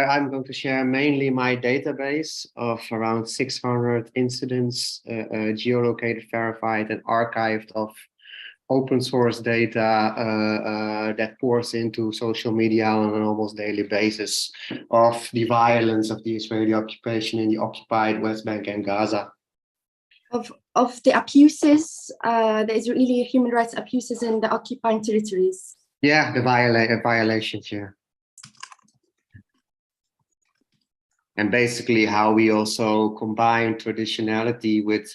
I'm going to share mainly my database of around 600 incidents, geolocated, verified, and archived of open source data that pours into social media on an almost daily basis of the violence of the Israeli occupation in the occupied West Bank and Gaza. Of the abuses, the Israeli human rights abuses in the occupied territories. Yeah, the violations, yeah. And basically how we also combine traditionality with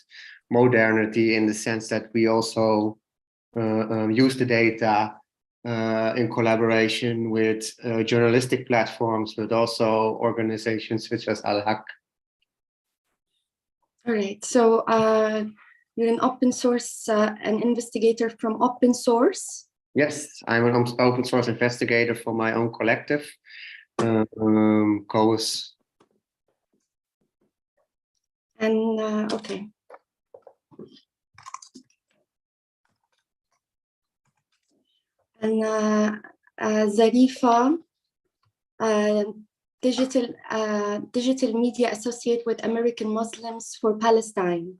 modernity in the sense that we also use the data in collaboration with journalistic platforms, but also organizations such as Al-Haq. All right, so you're an open source, an investigator from open source? Yes, I'm an open source investigator for my own collective, COAS. And okay. And Zarifa, digital media associate with American Muslims for Palestine.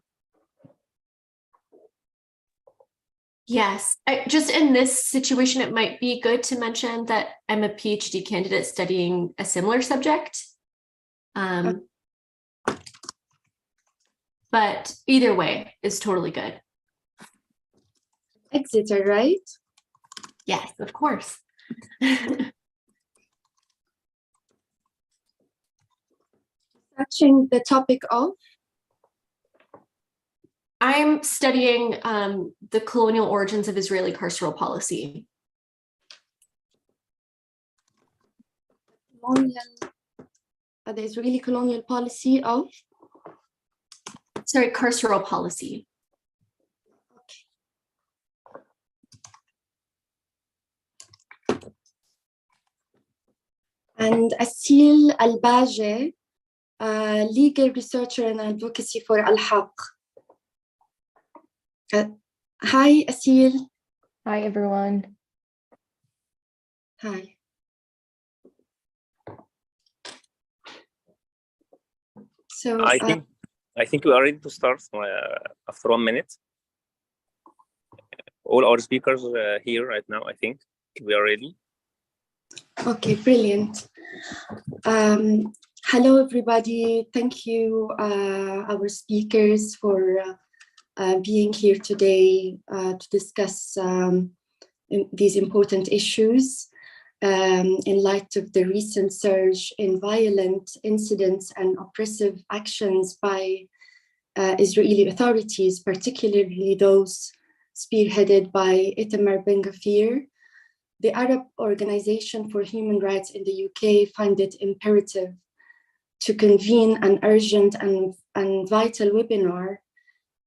Yes, just in this situation, it might be good to mention that I'm a PhD candidate studying a similar subject. But either way is totally good. Exeter, right? Yes, of course. Touching the topic of? I'm studying the colonial origins of Israeli carceral policy. The Israeli colonial policy of? Sorry, carceral policy. Okay. And Asil Al-Baje, legal researcher and advocacy for Al-Haq. Hi, Asil. Hi, everyone. Hi. So I think we are ready to start after 1 minute. All our speakers here right now, I think we are ready. Okay, brilliant. Hello, everybody. Thank you, our speakers, for being here today to discuss these important issues in light of the recent surge in violent incidents and oppressive actions by Israeli authorities, particularly those spearheaded by Itamar Ben-Gvir. The Arab Organization for Human Rights in the UK find it imperative to convene an urgent and vital webinar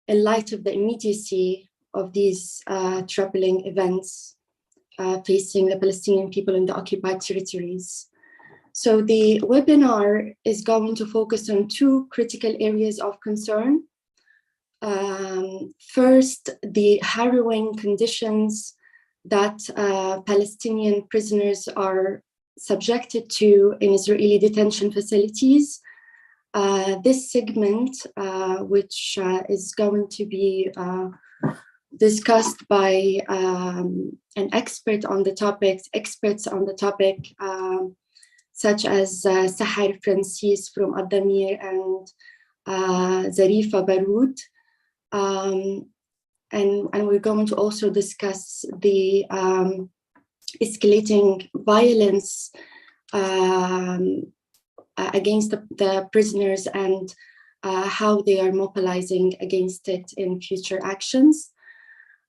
in light of the immediacy of these troubling events facing the Palestinian people in the occupied territories. So the webinar is going to focus on two critical areas of concern. First, the harrowing conditions that Palestinian prisoners are subjected to in Israeli detention facilities. This segment, which is going to be discussed by an expert on the topic, such as Sahar Francis from Ad-Damir and Zarifa Baroud. And we're going to also discuss the escalating violence against the prisoners and how they are mobilizing against it in future actions.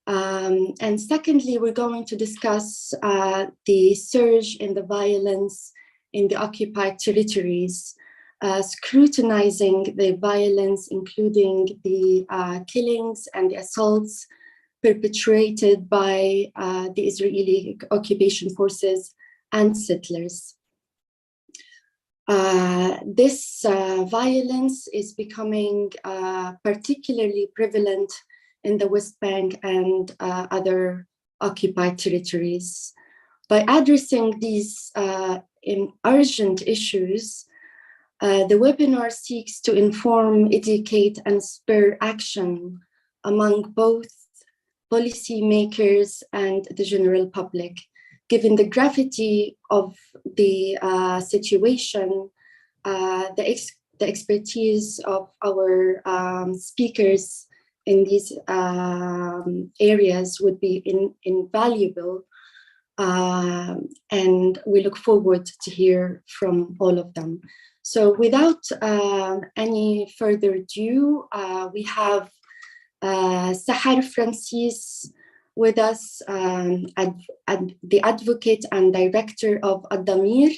And secondly, we're going to discuss the surge in the violence in the occupied territories, scrutinizing the violence, including the killings and the assaults perpetrated by the Israeli occupation forces and settlers. This violence is becoming particularly prevalent in the West Bank and other occupied territories. By addressing these urgent issues, the webinar seeks to inform, educate, and spur action among both policymakers and the general public. Given the gravity of the situation, the expertise of our speakers in these areas would be invaluable. And we look forward to hear from all of them. So without any further ado, we have Sahar Francis with us, the advocate and director of Ad-Damir,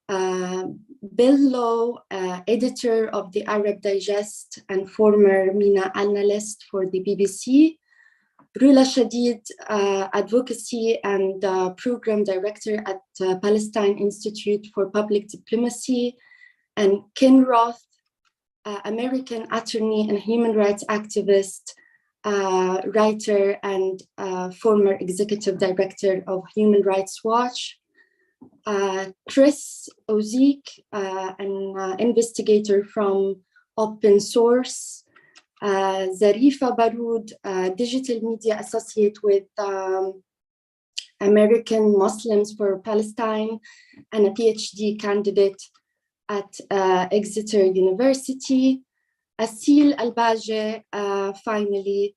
Bill Lowe, editor of the Arab Digest and former MENA analyst for the BBC, Rula Shadid, advocacy and program director at Palestine Institute for Public Diplomacy, and Ken Roth, American attorney and human rights activist, writer and former executive director of Human Rights Watch, Chris Oziek, an investigator from Open Source, Zarifa Baroud, digital media associate with American Muslims for Palestine, and a PhD candidate at Exeter University. Asil Al-Baje, finally,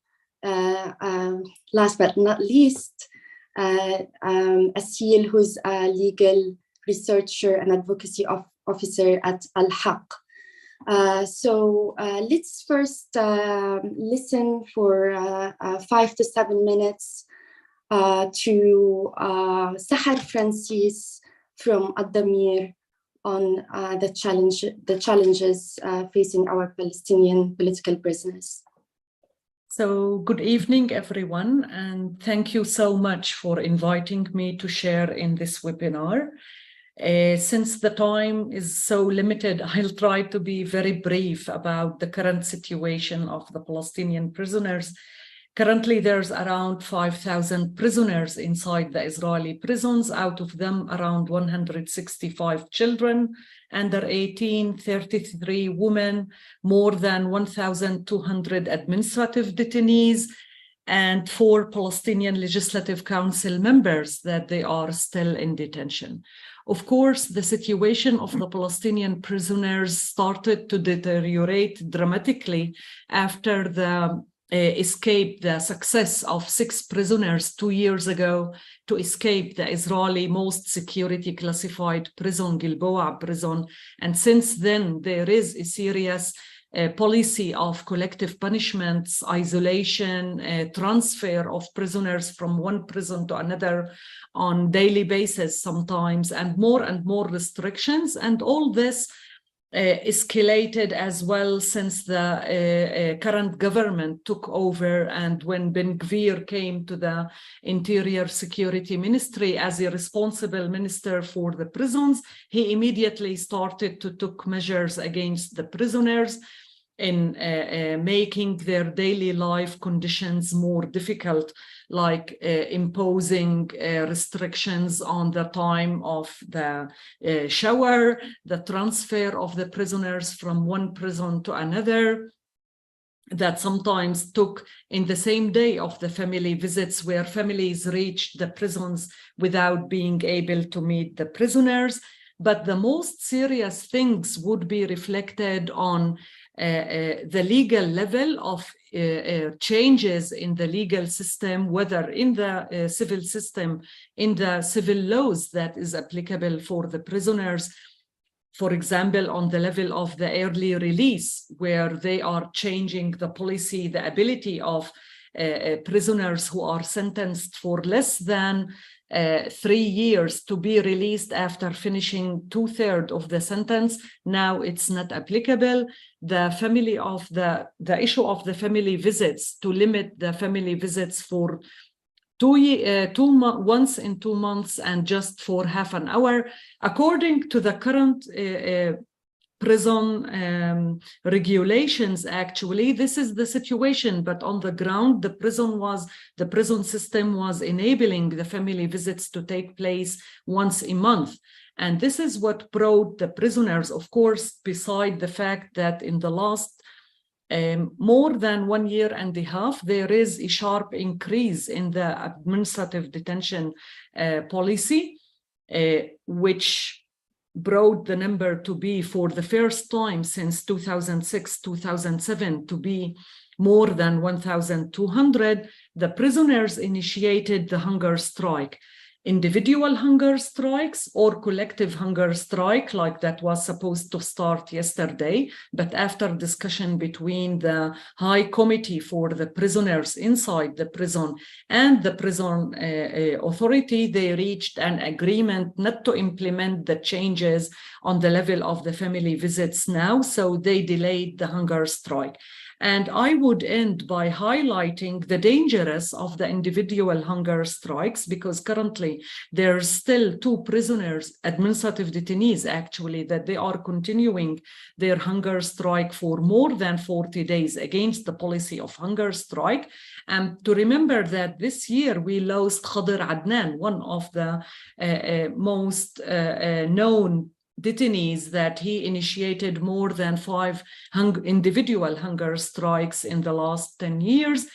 last but not least, Asil, who's a legal researcher and advocacy officer at Al-Haq. So let's first listen for 5 to 7 minutes to Sahar Francis from Ad-Damir on the challenges facing our Palestinian political prisoners. So good evening, everyone, and thank you so much for inviting me to share in this webinar. Since the time is so limited, I'll try to be very brief about the current situation of the Palestinian prisoners. Currently, there's around 5,000 prisoners inside the Israeli prisons, out of them around 165 children, under 18, 33 women, more than 1,200 administrative detainees, and 4 Palestinian Legislative Council members that they are still in detention. Of course, the situation of the Palestinian prisoners started to deteriorate dramatically after the the success of 6 prisoners 2 years ago to escape the Israeli most security classified prison, Gilboa prison. And since then, there is a serious policy of collective punishments, isolation, transfer of prisoners from one prison to another on daily basis sometimes, and more restrictions. And all this escalated as well since the current government took over, and when Ben Gvir came to the Interior Security Ministry as a responsible minister for the prisons, he immediately started to take measures against the prisoners in making their daily life conditions more difficult, like imposing restrictions on the time of the shower, the transfer of the prisoners from one prison to another, that sometimes took in the same day of the family visits, where families reached the prisons without being able to meet the prisoners. But the most serious things would be reflected on the legal level of changes in the legal system, whether in the civil system, in the civil laws that is applicable for the prisoners. For example, on the level of the early release, where they are changing the policy, the ability of prisoners who are sentenced for less than 3 years to be released after finishing 2/3 of the sentence. Now it's not applicable. The issue of the family visits, to limit the family visits for once in 2 months and just for half an hour, according to the current prison regulations. Actually, this is the situation, but on the ground, the prison system was enabling the family visits to take place once a month. And this is what brought the prisoners, of course, beside the fact that in the last more than 1 year and a half, there is a sharp increase in the administrative detention policy, which brought the number to be, for the first time since 2006, 2007, to be more than 1,200. The prisoners initiated the hunger strike. Individual hunger strikes or collective hunger strike, like that was supposed to start yesterday, but after discussion between the High Committee for the prisoners inside the prison and the prison authority, they reached an agreement not to implement the changes on the level of the family visits now, so they delayed the hunger strike. And I would end by highlighting the dangers of the individual hunger strikes, because currently there's still 2 prisoners, administrative detainees actually, that they are continuing their hunger strike for more than 40 days against the policy of hunger strike. And to remember that this year we lost Khadir Adnan, one of the most known detainees, that he initiated more than 5 individual hunger strikes in the last 10 years.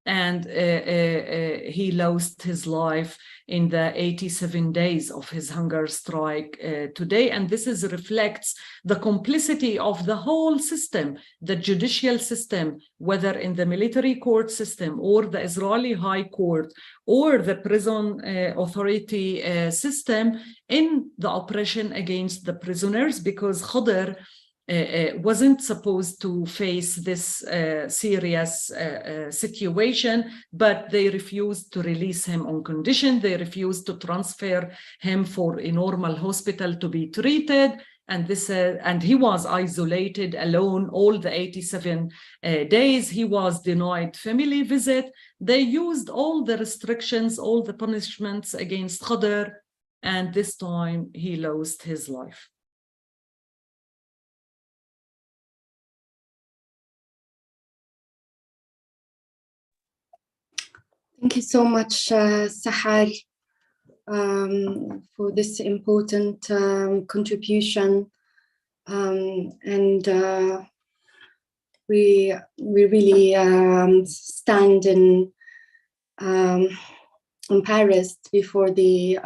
And he lost his life in the 87 days of his hunger strike today. And this reflects the complicity of the whole system, the judicial system, whether in the military court system or the Israeli High Court or the prison authority system, in the oppression against the prisoners, because Khadir wasn't supposed to face this serious situation, but they refused to release him on condition. They refused to transfer him for a normal hospital to be treated. And this, and he was isolated alone all the 87 days. He was denied family visit. They used all the restrictions, all the punishments against Khadir, and this time he lost his life. Thank you so much, Sahar, for this important contribution. And we really stand embarrassed before the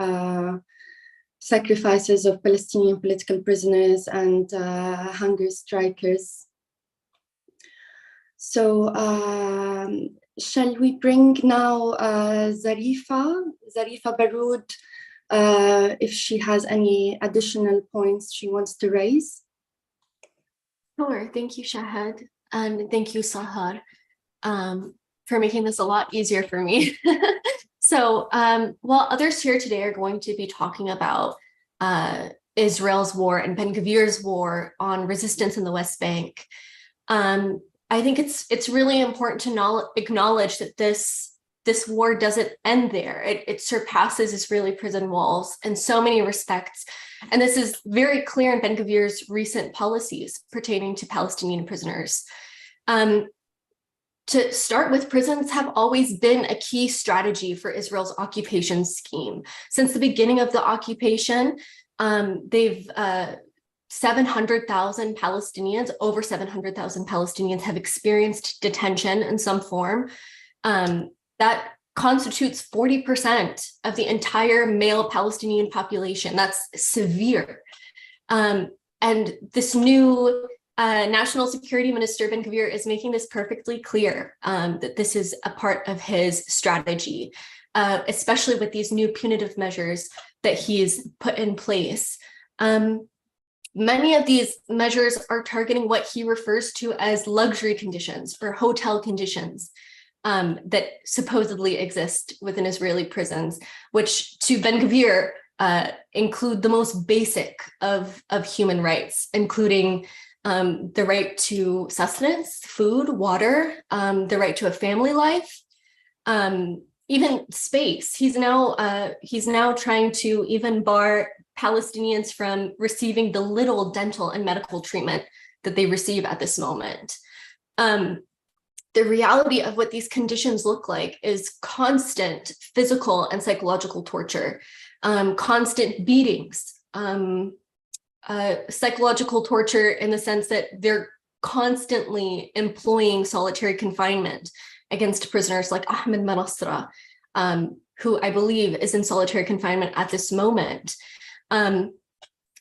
sacrifices of Palestinian political prisoners and hunger strikers. So shall we bring now Zarifa Baroud, if she has any additional points she wants to raise? Sure, thank you, Shahad, and thank you, Sahar, for making this a lot easier for me. So while others here today are going to be talking about Israel's war and Ben-Gvir's war on resistance in the West Bank, I think it's really important to acknowledge that this war doesn't end there. It surpasses Israeli prison walls in so many respects. And this is very clear in Ben-Gvir's recent policies pertaining to Palestinian prisoners. To start with, prisons have always been a key strategy for Israel's occupation scheme. Since the beginning of the occupation, they've 700,000 Palestinians, over 700,000 Palestinians have experienced detention in some form. That constitutes 40% of the entire male Palestinian population. That's severe. And this new National Security Minister Ben-Gvir is making this perfectly clear, that this is a part of his strategy, especially with these new punitive measures that he's put in place. Many of these measures are targeting what he refers to as luxury conditions or hotel conditions that supposedly exist within Israeli prisons, which to Ben-Gvir include the most basic of human rights, including the right to sustenance, food, water, the right to a family life, even space. He's now trying to even bar Palestinians from receiving the little dental and medical treatment that they receive at this moment. The reality of what these conditions look like is constant physical and psychological torture, constant beatings, psychological torture in the sense that they're constantly employing solitary confinement against prisoners like Ahmed Manasra, who I believe is in solitary confinement at this moment. The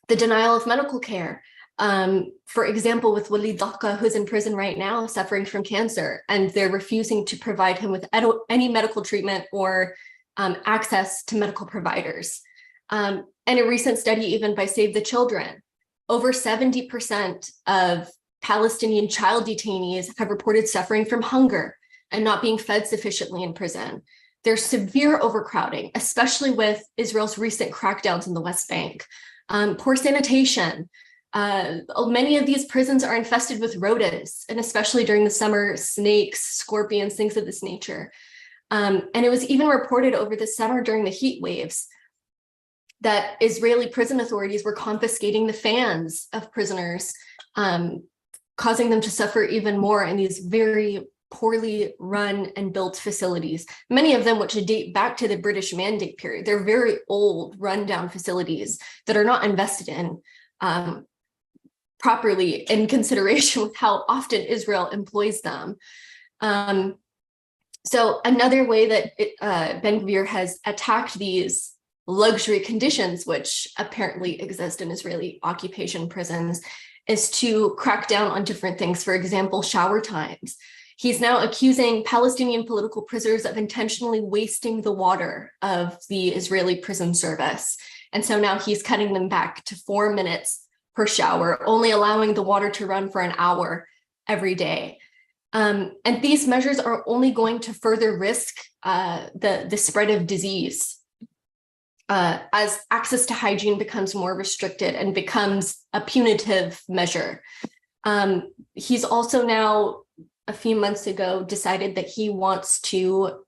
denial of medical care. For example, with Walid Dhaka, who's in prison right now suffering from cancer, and they're refusing to provide him with any medical treatment or access to medical providers. And a recent study even by Save the Children, over 70% of Palestinian child detainees have reported suffering from hunger and not being fed sufficiently in prison. There's severe overcrowding, especially with Israel's recent crackdowns in the West Bank. Poor sanitation. Many of these prisons are infested with rodents, and especially during the summer, snakes, scorpions, things of this nature. And it was even reported over the summer during the heat waves that Israeli prison authorities were confiscating the fans of prisoners, causing them to suffer even more in these very poorly run and built facilities, many of them which date back to the British Mandate period. They're very old, rundown facilities that are not invested in properly in consideration with how often Israel employs them. So another way that Ben-Gvir has attacked these luxury conditions, which apparently exist in Israeli occupation prisons, is to crack down on different things. For example, shower times. He's now accusing Palestinian political prisoners of intentionally wasting the water of the Israeli prison service. And so now he's cutting them back to 4 minutes per shower, only allowing the water to run for an hour every day. And these measures are only going to further risk the spread of disease as access to hygiene becomes more restricted and becomes a punitive measure. He's also now, a few months ago, decided that he wants to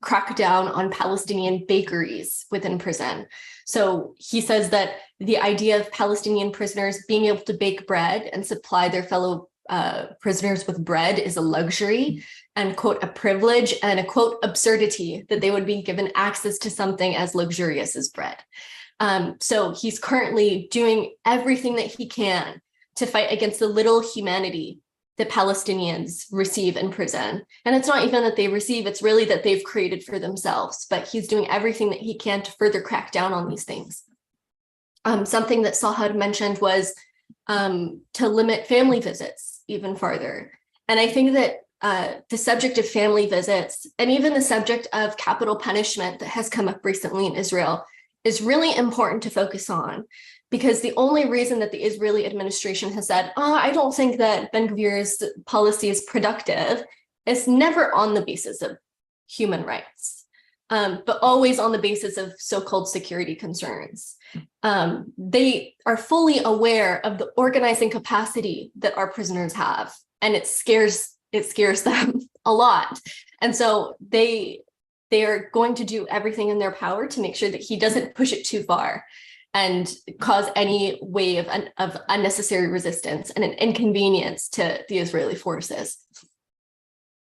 crack down on Palestinian bakeries within prison. So he says that the idea of Palestinian prisoners being able to bake bread and supply their fellow prisoners with bread is a luxury and, quote, a privilege and a, quote, absurdity that they would be given access to something as luxurious as bread. So he's currently doing everything that he can to fight against the little humanity that Palestinians receive in prison. And it's not even that they receive, it's really that they've created for themselves, but he's doing everything that he can to further crack down on these things. Something that Sahad mentioned was to limit family visits even farther. And I think that the subject of family visits and even the subject of capital punishment that has come up recently in Israel is really important to focus on, because the only reason that the Israeli administration has said, oh, I don't think that Ben-Gvir's policy is productive, is never on the basis of human rights, but always on the basis of so-called security concerns. They are fully aware of the organizing capacity that our prisoners have, and it scares them a lot. And so they are going to do everything in their power to make sure that he doesn't push it too far and cause any wave of unnecessary resistance and an inconvenience to the Israeli forces.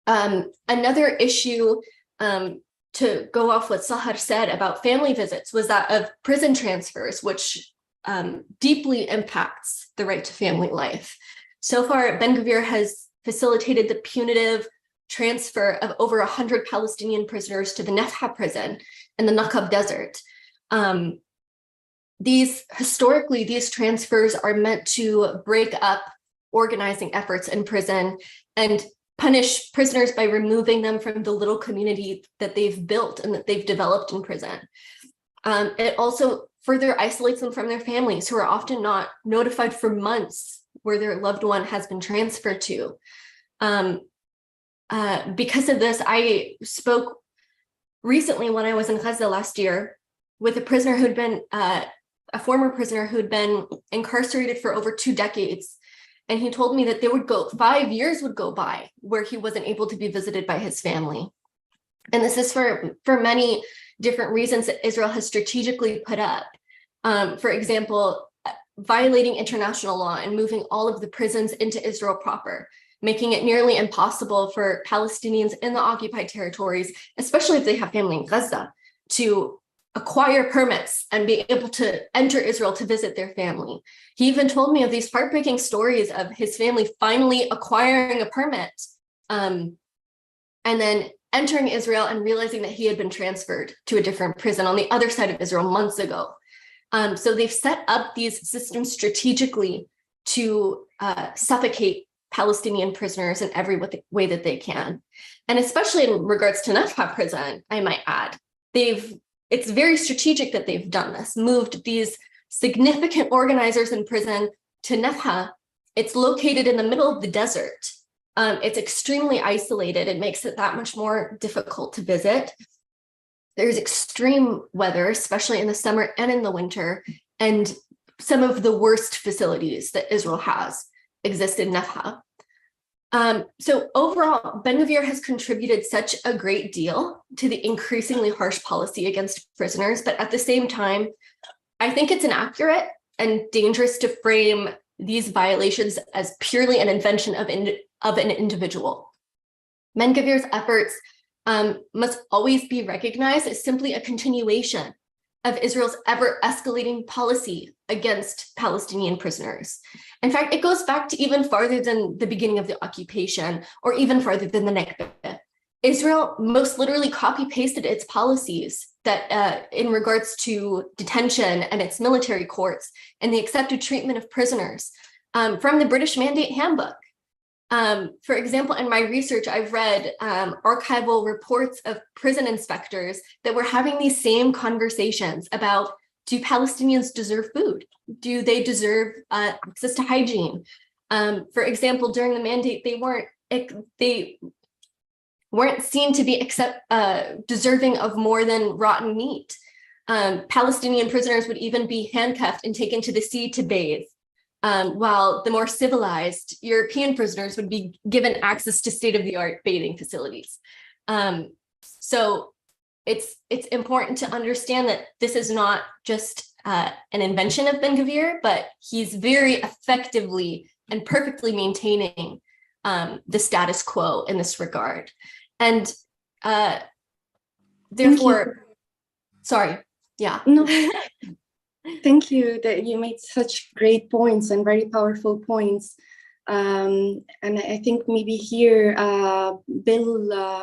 Another issue to go off what Sahar said about family visits was that of prison transfers, which deeply impacts the right to family life. So far, Ben-Gvir has facilitated the punitive transfer of over 100 Palestinian prisoners to the Nefha prison in the Nakab Desert. Historically, these transfers are meant to break up organizing efforts in prison and punish prisoners by removing them from the little community that they've built and that they've developed in prison. It also further isolates them from their families, who are often not notified for months where their loved one has been transferred to. Because of this, I spoke recently when I was in Gaza last year with a prisoner who'd been a former prisoner who'd been incarcerated for over 2 decades. And he told me that 5 years would go by where he wasn't able to be visited by his family. And this is for many different reasons that Israel has strategically put up. For example, violating international law and moving all of the prisons into Israel proper, making it nearly impossible for Palestinians in the occupied territories, especially if they have family in Gaza, to acquire permits and be able to enter Israel to visit their family. He even told me of these heartbreaking stories of his family finally acquiring a permit and then entering Israel and realizing that he had been transferred to a different prison on the other side of Israel months ago. So they've set up these systems strategically to suffocate Palestinian prisoners in every way that they can. And especially in regards to Nafha prison, I might add, it's very strategic that they've done this, moved these significant organizers in prison to Nafha. It's located in the middle of the desert. It's extremely isolated. It makes it that much more difficult to visit. There's extreme weather, especially in the summer and in the winter, and some of the worst facilities that Israel has exist in Nafha. So overall, Ben-Gvir has contributed such a great deal to the increasingly harsh policy against prisoners, but at the same time, I think it's inaccurate and dangerous to frame these violations as purely an invention of an individual. Ben-Gvir's efforts must always be recognized as simply a continuation of Israel's ever-escalating policy against Palestinian prisoners. In fact, it goes back to even farther than the beginning of the occupation, or even farther than the Nakba. Israel most literally copy-pasted its policies that in regards to detention and its military courts and the accepted treatment of prisoners from the British Mandate Handbook. For example, in my research, I've read archival reports of prison inspectors that were having these same conversations about, do Palestinians deserve food? Do they deserve access to hygiene? For example, during the mandate, they weren't seen to be deserving of more than rotten meat. Palestinian prisoners would even be handcuffed and taken to the sea to bathe. While the more civilized European prisoners would be given access to state-of-the-art bathing facilities. So it's important to understand that this is not just an invention of Ben-Gvir, but he's very effectively and perfectly maintaining the status quo in this regard. And therefore, sorry, yeah. No. Thank you that you made such great points and very powerful points. And I think maybe here, Bill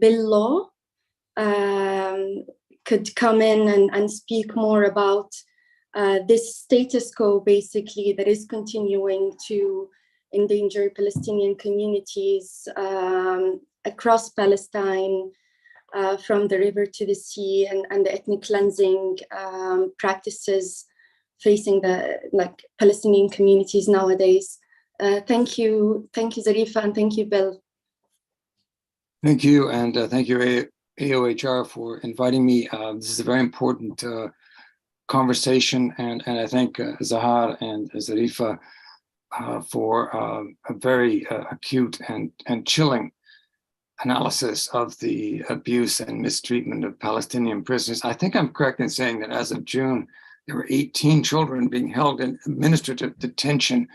Law could come in and speak more about this status quo, basically, that is continuing to endanger Palestinian communities across Palestine, from the river to the sea, and the ethnic cleansing practices facing the Palestinian communities nowadays. Thank you, Zarifa, and thank you, Bill. Thank you, and thank you, AOHR, for inviting me. This is a very important conversation, and I thank Zahar and Zarifa for a very acute and chilling analysis of the abuse and mistreatment of Palestinian prisoners. I think I'm correct in saying that as of June, there were 18 children being held in administrative detention.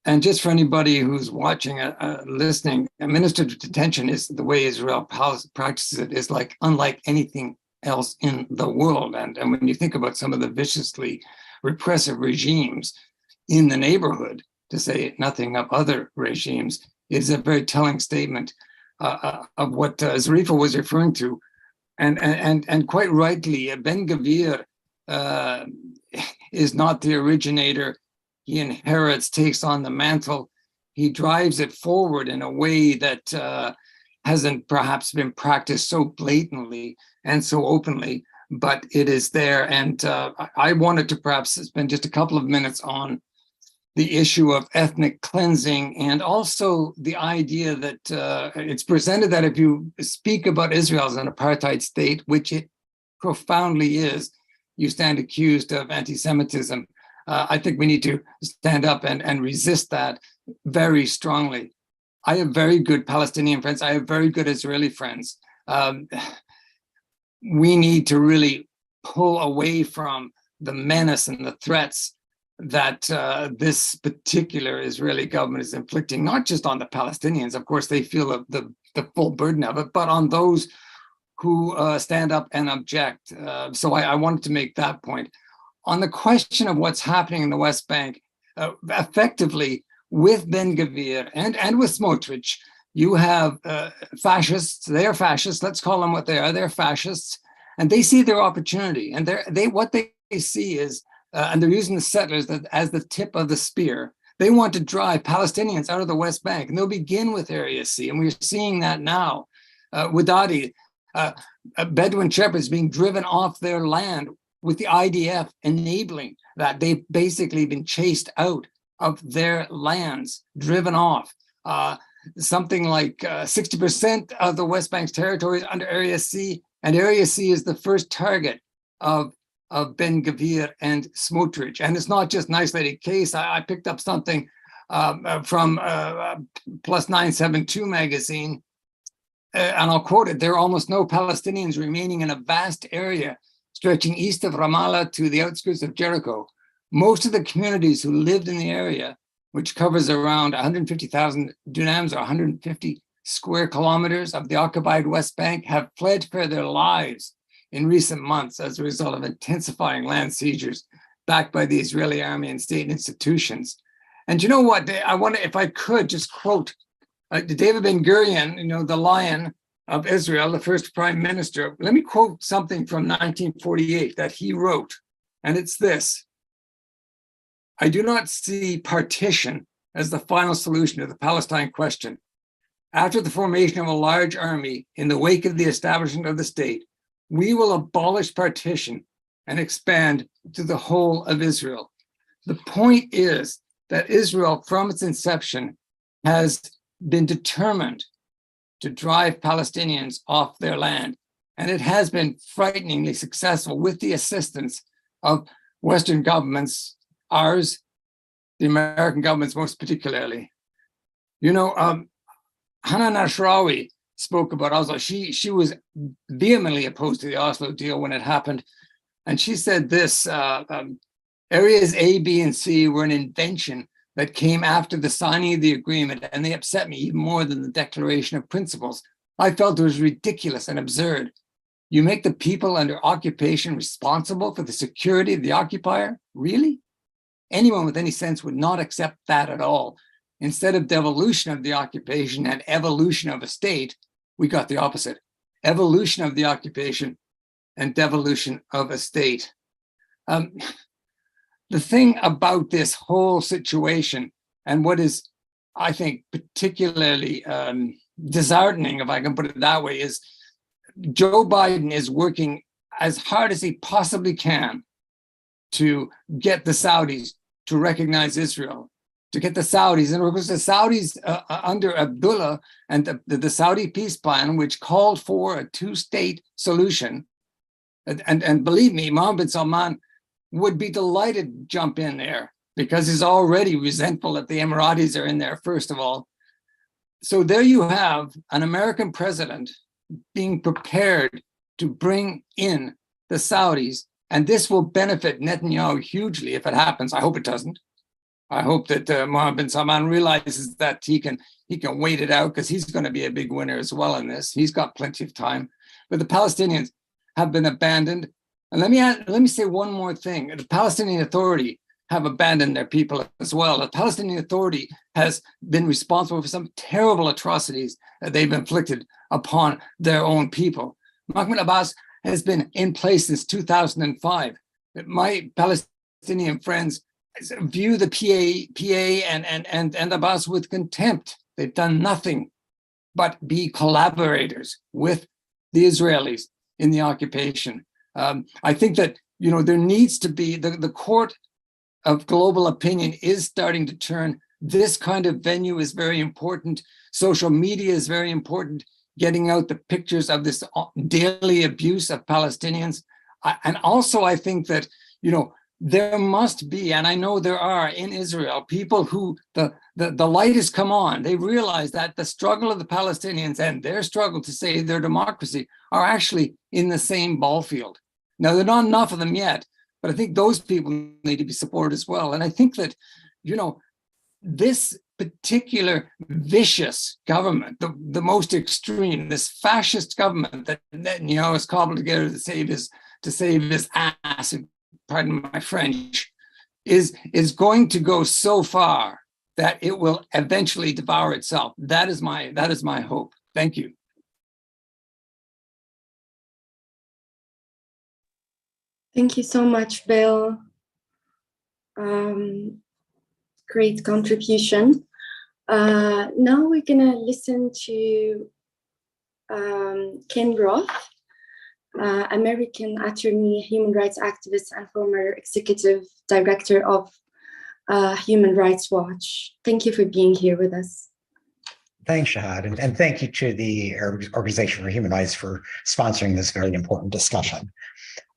And just for anybody who's watching, listening, administrative detention is the way Israel practices it, is unlike anything else in the world. And when you think about some of the viciously repressive regimes in the neighborhood, to say nothing of other regimes, is a very telling statement of what Zarifa was referring to, and quite rightly, Ben-Gvir is not the originator. He inherits, takes on the mantle. He drives it forward in a way that hasn't perhaps been practiced so blatantly and so openly, but it is there. And I wanted to perhaps spend just a couple of minutes on the issue of ethnic cleansing, and also the idea that it's presented that if you speak about Israel as an apartheid state, which it profoundly is, you stand accused of anti-Semitism. I think we need to stand up and resist that very strongly. I have very good Palestinian friends. I have very good Israeli friends. We need to really pull away from the menace and the threats that this particular Israeli government is inflicting, not just on the Palestinians. Of course, they feel the full burden of it, but on those who stand up and object. So I wanted to make that point. On the question of what's happening in the West Bank, effectively with Ben-Gvir and with Smotrich, you have fascists. They are fascists. Let's call them what they are. They're fascists, and they see their opportunity. And what they see is, and they're using the settlers as the tip of the spear. They want to drive Palestinians out of the West Bank, and they'll begin with Area C. And we're seeing that now. Wadadi, Bedouin shepherds being driven off their land with the IDF enabling that. They've basically been chased out of their lands, driven off. Something like 60% of the West Bank's territory is under Area C, and Area C is the first target of Ben-Gvir and Smotrich. And it's not just an isolated case. I picked up something from Plus 972 magazine, and I'll quote it: "There are almost no Palestinians remaining in a vast area stretching east of Ramallah to the outskirts of Jericho. Most of the communities who lived in the area, which covers around 150,000 dunams or 150 square kilometers of the occupied West Bank, have fled for their lives in recent months as a result of intensifying land seizures backed by the Israeli army and state institutions." And you know what? I wonder if I could just quote David Ben-Gurion, the lion of Israel, the first prime minister. Let me quote something from 1948 that he wrote, and it's this: "I do not see partition as the final solution to the Palestine question. After the formation of a large army in the wake of the establishment of the state, we will abolish partition and expand to the whole of Israel." The point is that Israel, from its inception, has been determined to drive Palestinians off their land. And it has been frighteningly successful with the assistance of Western governments, ours, the American governments most particularly. Hannah Nasrawi spoke about Oslo. She was vehemently opposed to the Oslo deal when it happened. And she said this: areas A, B, and C were an invention that came after the signing of the agreement, and they upset me even more than the Declaration of Principles. I felt it was ridiculous and absurd. You make the people under occupation responsible for the security of the occupier? Really? Anyone with any sense would not accept that at all. Instead of devolution of the occupation and evolution of a state, we got the opposite: evolution of the occupation and devolution of a state. The thing about this whole situation, and what is, I think, particularly disheartening, if I can put it that way, is Joe Biden is working as hard as he possibly can to get the Saudis to recognize Israel, to get the Saudis, and because the Saudis under Abdullah and the Saudi peace plan, which called for a two-state solution, and believe me, Mohammed bin Salman would be delighted to jump in there because he's already resentful that the Emiratis are in there, first of all. So there you have an American president being prepared to bring in the Saudis, and this will benefit Netanyahu hugely if it happens. I hope it doesn't. I hope that Mohammed bin Salman realizes that he can wait it out, because he's going to be a big winner as well in this. He's got plenty of time. But the Palestinians have been abandoned. And let me say one more thing. The Palestinian Authority have abandoned their people as well. The Palestinian Authority has been responsible for some terrible atrocities that they've inflicted upon their own people. Mahmoud Abbas has been in place since 2005. My Palestinian friends view the PA and Abbas with contempt. They've done nothing but be collaborators with the Israelis in the occupation. I think that there needs to be the court of global opinion is starting to turn. This kind of venue is very important. Social media is very important. Getting out the pictures of this daily abuse of Palestinians, and also I think that there must be, and I know there are in Israel, people who the light has come on. They realize that the struggle of the Palestinians and their struggle to save their democracy are actually in the same ball field. Now, there are not enough of them yet, but I think those people need to be supported as well. And I think that, this particular vicious government, the most extreme, this fascist government that Netanyahu has cobbled together to save his ass, pardon my French, is going to go so far that it will eventually devour itself. That is my hope. Thank you. Thank you so much, Bill. Great contribution. Now we're gonna listen to Ken Roth, American attorney, human rights activist, and former executive director of Human Rights Watch. Thank you for being here with us. Thanks, Shahad, and thank you to the Organization for Human Rights for sponsoring this very important discussion.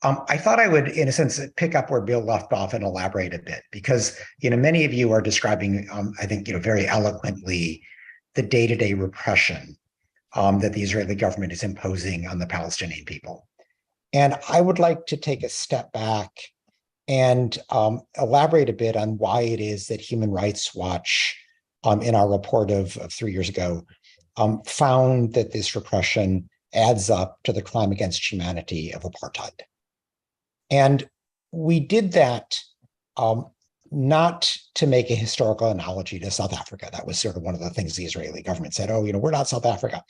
I thought I would, in a sense, pick up where Bill left off and elaborate a bit, because many of you are describing, I think, very eloquently the day-to-day repression that the Israeli government is imposing on the Palestinian people. And I would like to take a step back and elaborate a bit on why it is that Human Rights Watch, in our report of 3 years ago, found that this repression adds up to the crime against humanity of apartheid. And we did that not to make a historical analogy to South Africa. That was sort of one of the things the Israeli government said, oh, we're not South Africa.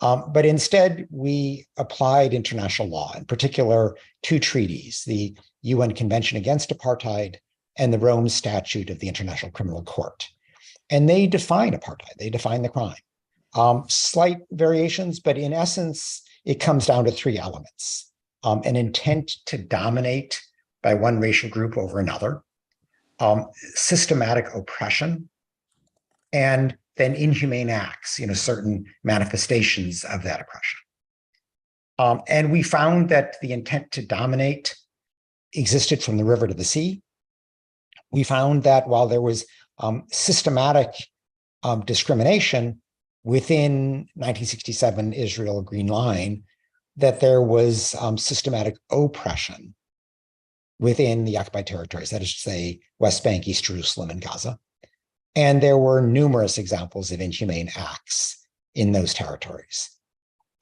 But instead, we applied international law, in particular, 2 treaties, the UN Convention Against Apartheid and the Rome Statute of the International Criminal Court. And they define apartheid, they define the crime. Slight variations, but in essence, it comes down to 3 elements. An intent to dominate by one racial group over another, systematic oppression, and then inhumane acts, certain manifestations of that oppression. And we found that the intent to dominate existed from the river to the sea. We found that while there was systematic discrimination within 1967 Israel Green Line, that there was systematic oppression within the occupied territories, that is to say, West Bank, East Jerusalem, and Gaza. And there were numerous examples of inhumane acts in those territories.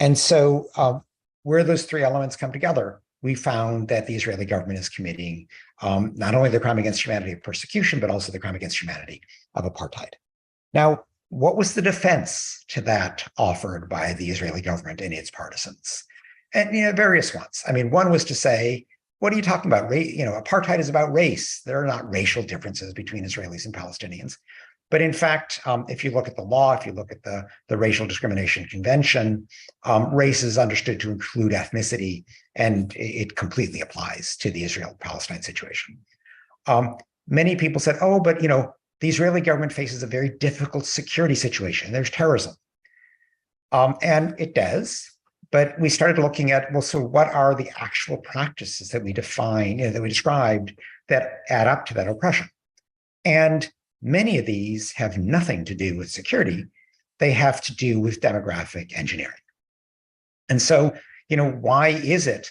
And so where those 3 elements come together, we found that the Israeli government is committing not only the crime against humanity of persecution, but also the crime against humanity of apartheid. Now, what was the defense to that offered by the Israeli government and its partisans? And various ones. I mean, one was to say, what are you talking about? Apartheid is about race. There are not racial differences between Israelis and Palestinians. But in fact, if you look at the law, if you look at the Racial Discrimination Convention, race is understood to include ethnicity, and it completely applies to the Israel-Palestine situation. Many people said, oh, but the Israeli government faces a very difficult security situation. There's terrorism. And it does. But we started looking at, well, so what are the actual practices that we define, that we described that add up to that oppression? And many of these have nothing to do with security. They have to do with demographic engineering. And so, why is it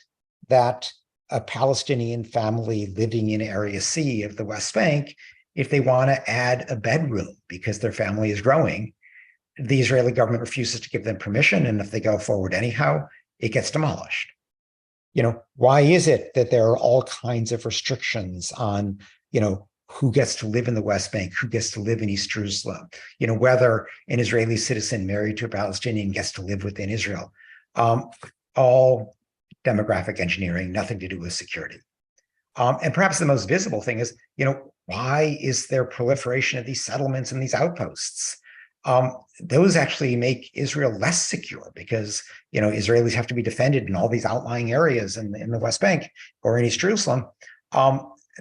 that a Palestinian family living in Area C of the West Bank, if they want to add a bedroom because their family is growing, the Israeli government refuses to give them permission, and if they go forward anyhow, it gets demolished? Why is it that there are all kinds of restrictions on, who gets to live in the West Bank, who gets to live in East Jerusalem, whether an Israeli citizen married to a Palestinian gets to live within Israel? All demographic engineering, nothing to do with security. And perhaps the most visible thing is, why is there proliferation of these settlements and these outposts? Those actually make Israel less secure because, Israelis have to be defended in all these outlying areas in the West Bank or in East Jerusalem.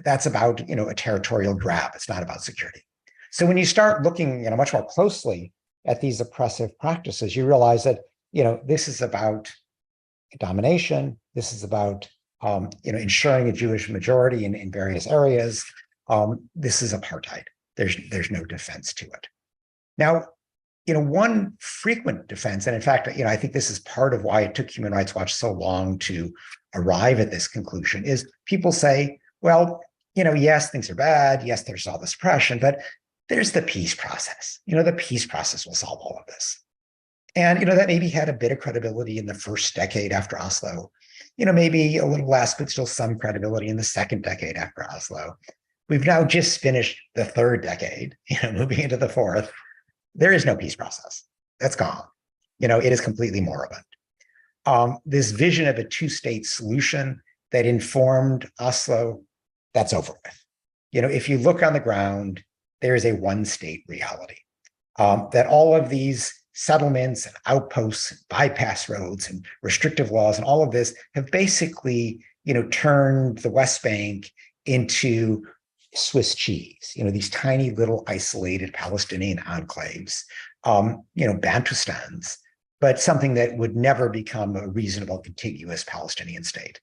That's about, a territorial grab. It's not about security. So when you start looking, much more closely at these oppressive practices, you realize that, this is about domination. This is about, ensuring a Jewish majority in various areas. This is apartheid. There's no defense to it. Now, one frequent defense, and in fact, I think this is part of why it took Human Rights Watch so long to arrive at this conclusion, is people say, well, yes, things are bad. Yes, there's all this oppression, but there's the peace process. The peace process will solve all of this. And, that maybe had a bit of credibility in the first decade after Oslo, maybe a little less, but still some credibility in the second decade after Oslo. We've now just finished the third decade, moving into the fourth. There is no peace process. That's gone. It is completely moribund. This vision of a two-state solution that informed Oslo, that's over with. If you look on the ground, there is a one-state reality. That all of these settlements and outposts, and bypass roads and restrictive laws and all of this have basically, turned the West Bank into Swiss cheese, these tiny little isolated Palestinian enclaves, Bantustans, but something that would never become a reasonable contiguous Palestinian state.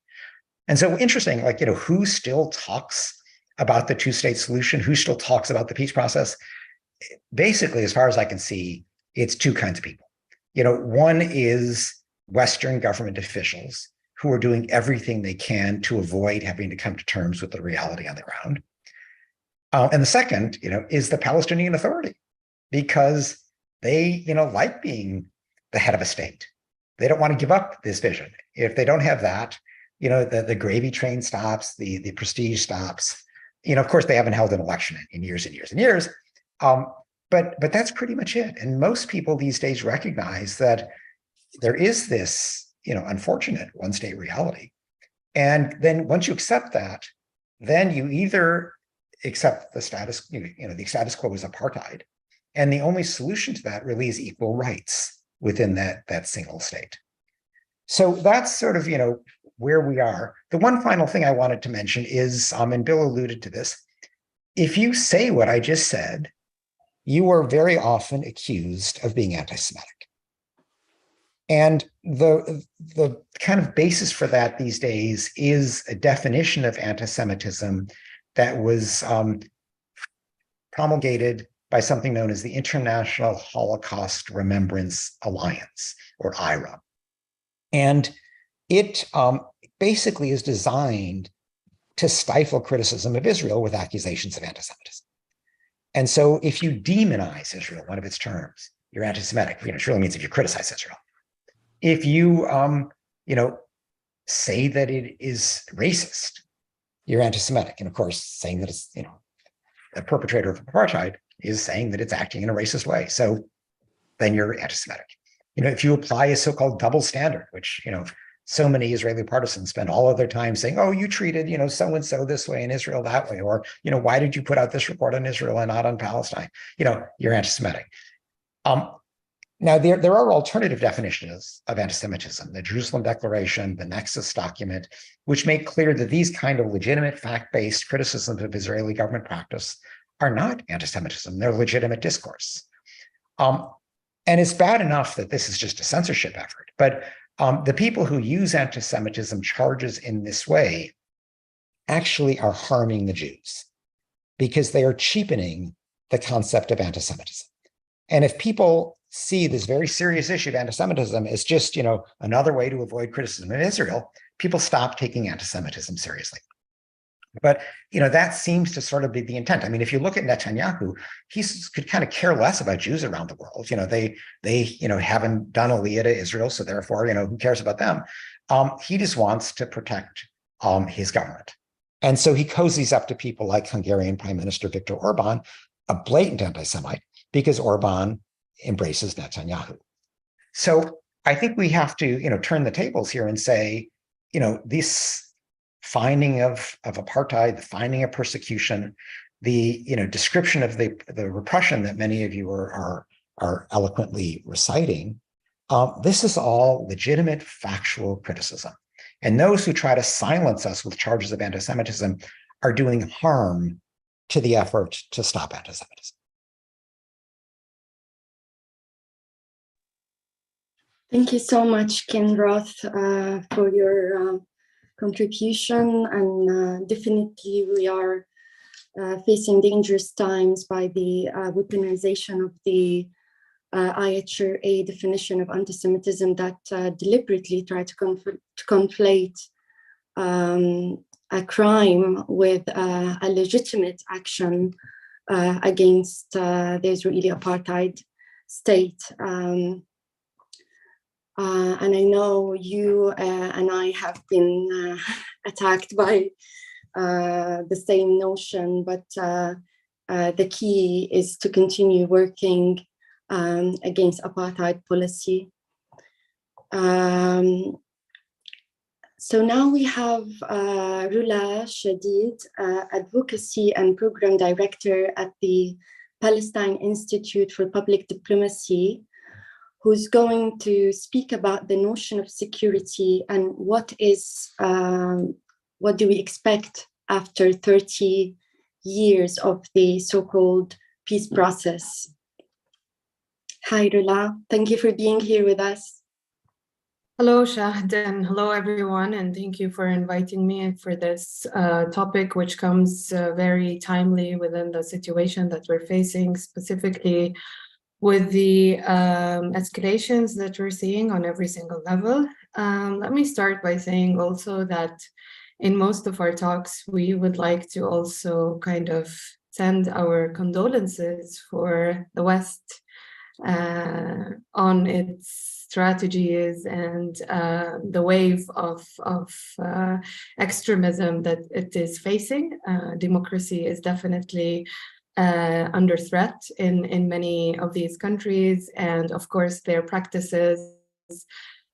And so interesting, who still talks about the two-state solution? Who still talks about the peace process? Basically, as far as I can see, it's two kinds of people. One is Western government officials who are doing everything they can to avoid having to come to terms with the reality on the ground. And the second, is the Palestinian Authority, because they, like being the head of a state. They don't want to give up this vision. If they don't have that, the gravy train stops, the prestige stops. Of course, they haven't held an election in years and years and years. But that's pretty much it. And most people these days recognize that there is this, unfortunate one-state reality. And then once you accept that, then you either accept the status, the status quo is apartheid. And the only solution to that really is equal rights within that single state. So that's sort of, where we are. The one final thing I wanted to mention is, and Bill alluded to this, if you say what I just said, you are very often accused of being anti-Semitic. And the kind of basis for that these days is a definition of anti-Semitism that was promulgated by something known as the International Holocaust Remembrance Alliance, or IRA. And it basically is designed to stifle criticism of Israel with accusations of anti-Semitism. And so if you demonize Israel, one of its terms, you're anti-Semitic. It really means if you criticize Israel. If you, say that it is racist, you're anti-Semitic. And of course, saying that it's, a perpetrator of apartheid is saying that it's acting in a racist way. So then you're anti-Semitic. If you apply a so-called double standard, which, so many Israeli partisans spend all of their time saying, oh, you treated, so-and-so this way and Israel that way, or, why did you put out this report on Israel and not on Palestine? You're anti-Semitic. Now, there are alternative definitions of anti-Semitism, the Jerusalem Declaration, the Nexus document, which make clear that these kind of legitimate fact-based criticisms of Israeli government practice are not anti-Semitism, they're legitimate discourse. And it's bad enough that this is just a censorship effort, but the people who use anti-Semitism charges in this way actually are harming the Jews because they are cheapening the concept of anti-Semitism. And if people see this very serious issue of anti-Semitism as just, another way to avoid criticism of Israel, people stop taking anti-Semitism seriously. But, that seems to sort of be the intent. I mean, if you look at Netanyahu, he could kind of care less about Jews around the world. They haven't done aliyah to Israel, so therefore, who cares about them? He just wants to protect his government. And so he cozies up to people like Hungarian Prime Minister Viktor Orban, a blatant anti-Semite, because Orban embraces Netanyahu. So I think we have to, turn the tables here and say, this finding of apartheid, the finding of persecution, the description of the repression that many of you are eloquently reciting, this is all legitimate factual criticism. And those who try to silence us with charges of anti-Semitism are doing harm to the effort to stop anti-Semitism. Thank you so much, Ken Roth, for your contribution. And definitely we are facing dangerous times by the weaponization of the IHRA definition of anti-Semitism that deliberately try to conflate a crime with a legitimate action against the Israeli apartheid state. And I know you and I have been attacked by the same notion, but the key is to continue working against apartheid policy. So now we have Rula Shadid, Advocacy and Program Director at the Palestine Institute for Public Diplomacy, who's going to speak about the notion of security and what do we expect after 30 years of the so-called peace process. Hi, Rula. Thank you for being here with us. Hello, Shahd, and hello, everyone, and thank you for inviting me for this topic, which comes very timely within the situation that we're facing, specifically with the escalations that we're seeing on every single level. Let me start by saying also that in most of our talks, we would like to also kind of send our condolences for the West on its strategies and the wave of extremism that it is facing. Democracy is definitely under threat in many of these countries, and of course their practices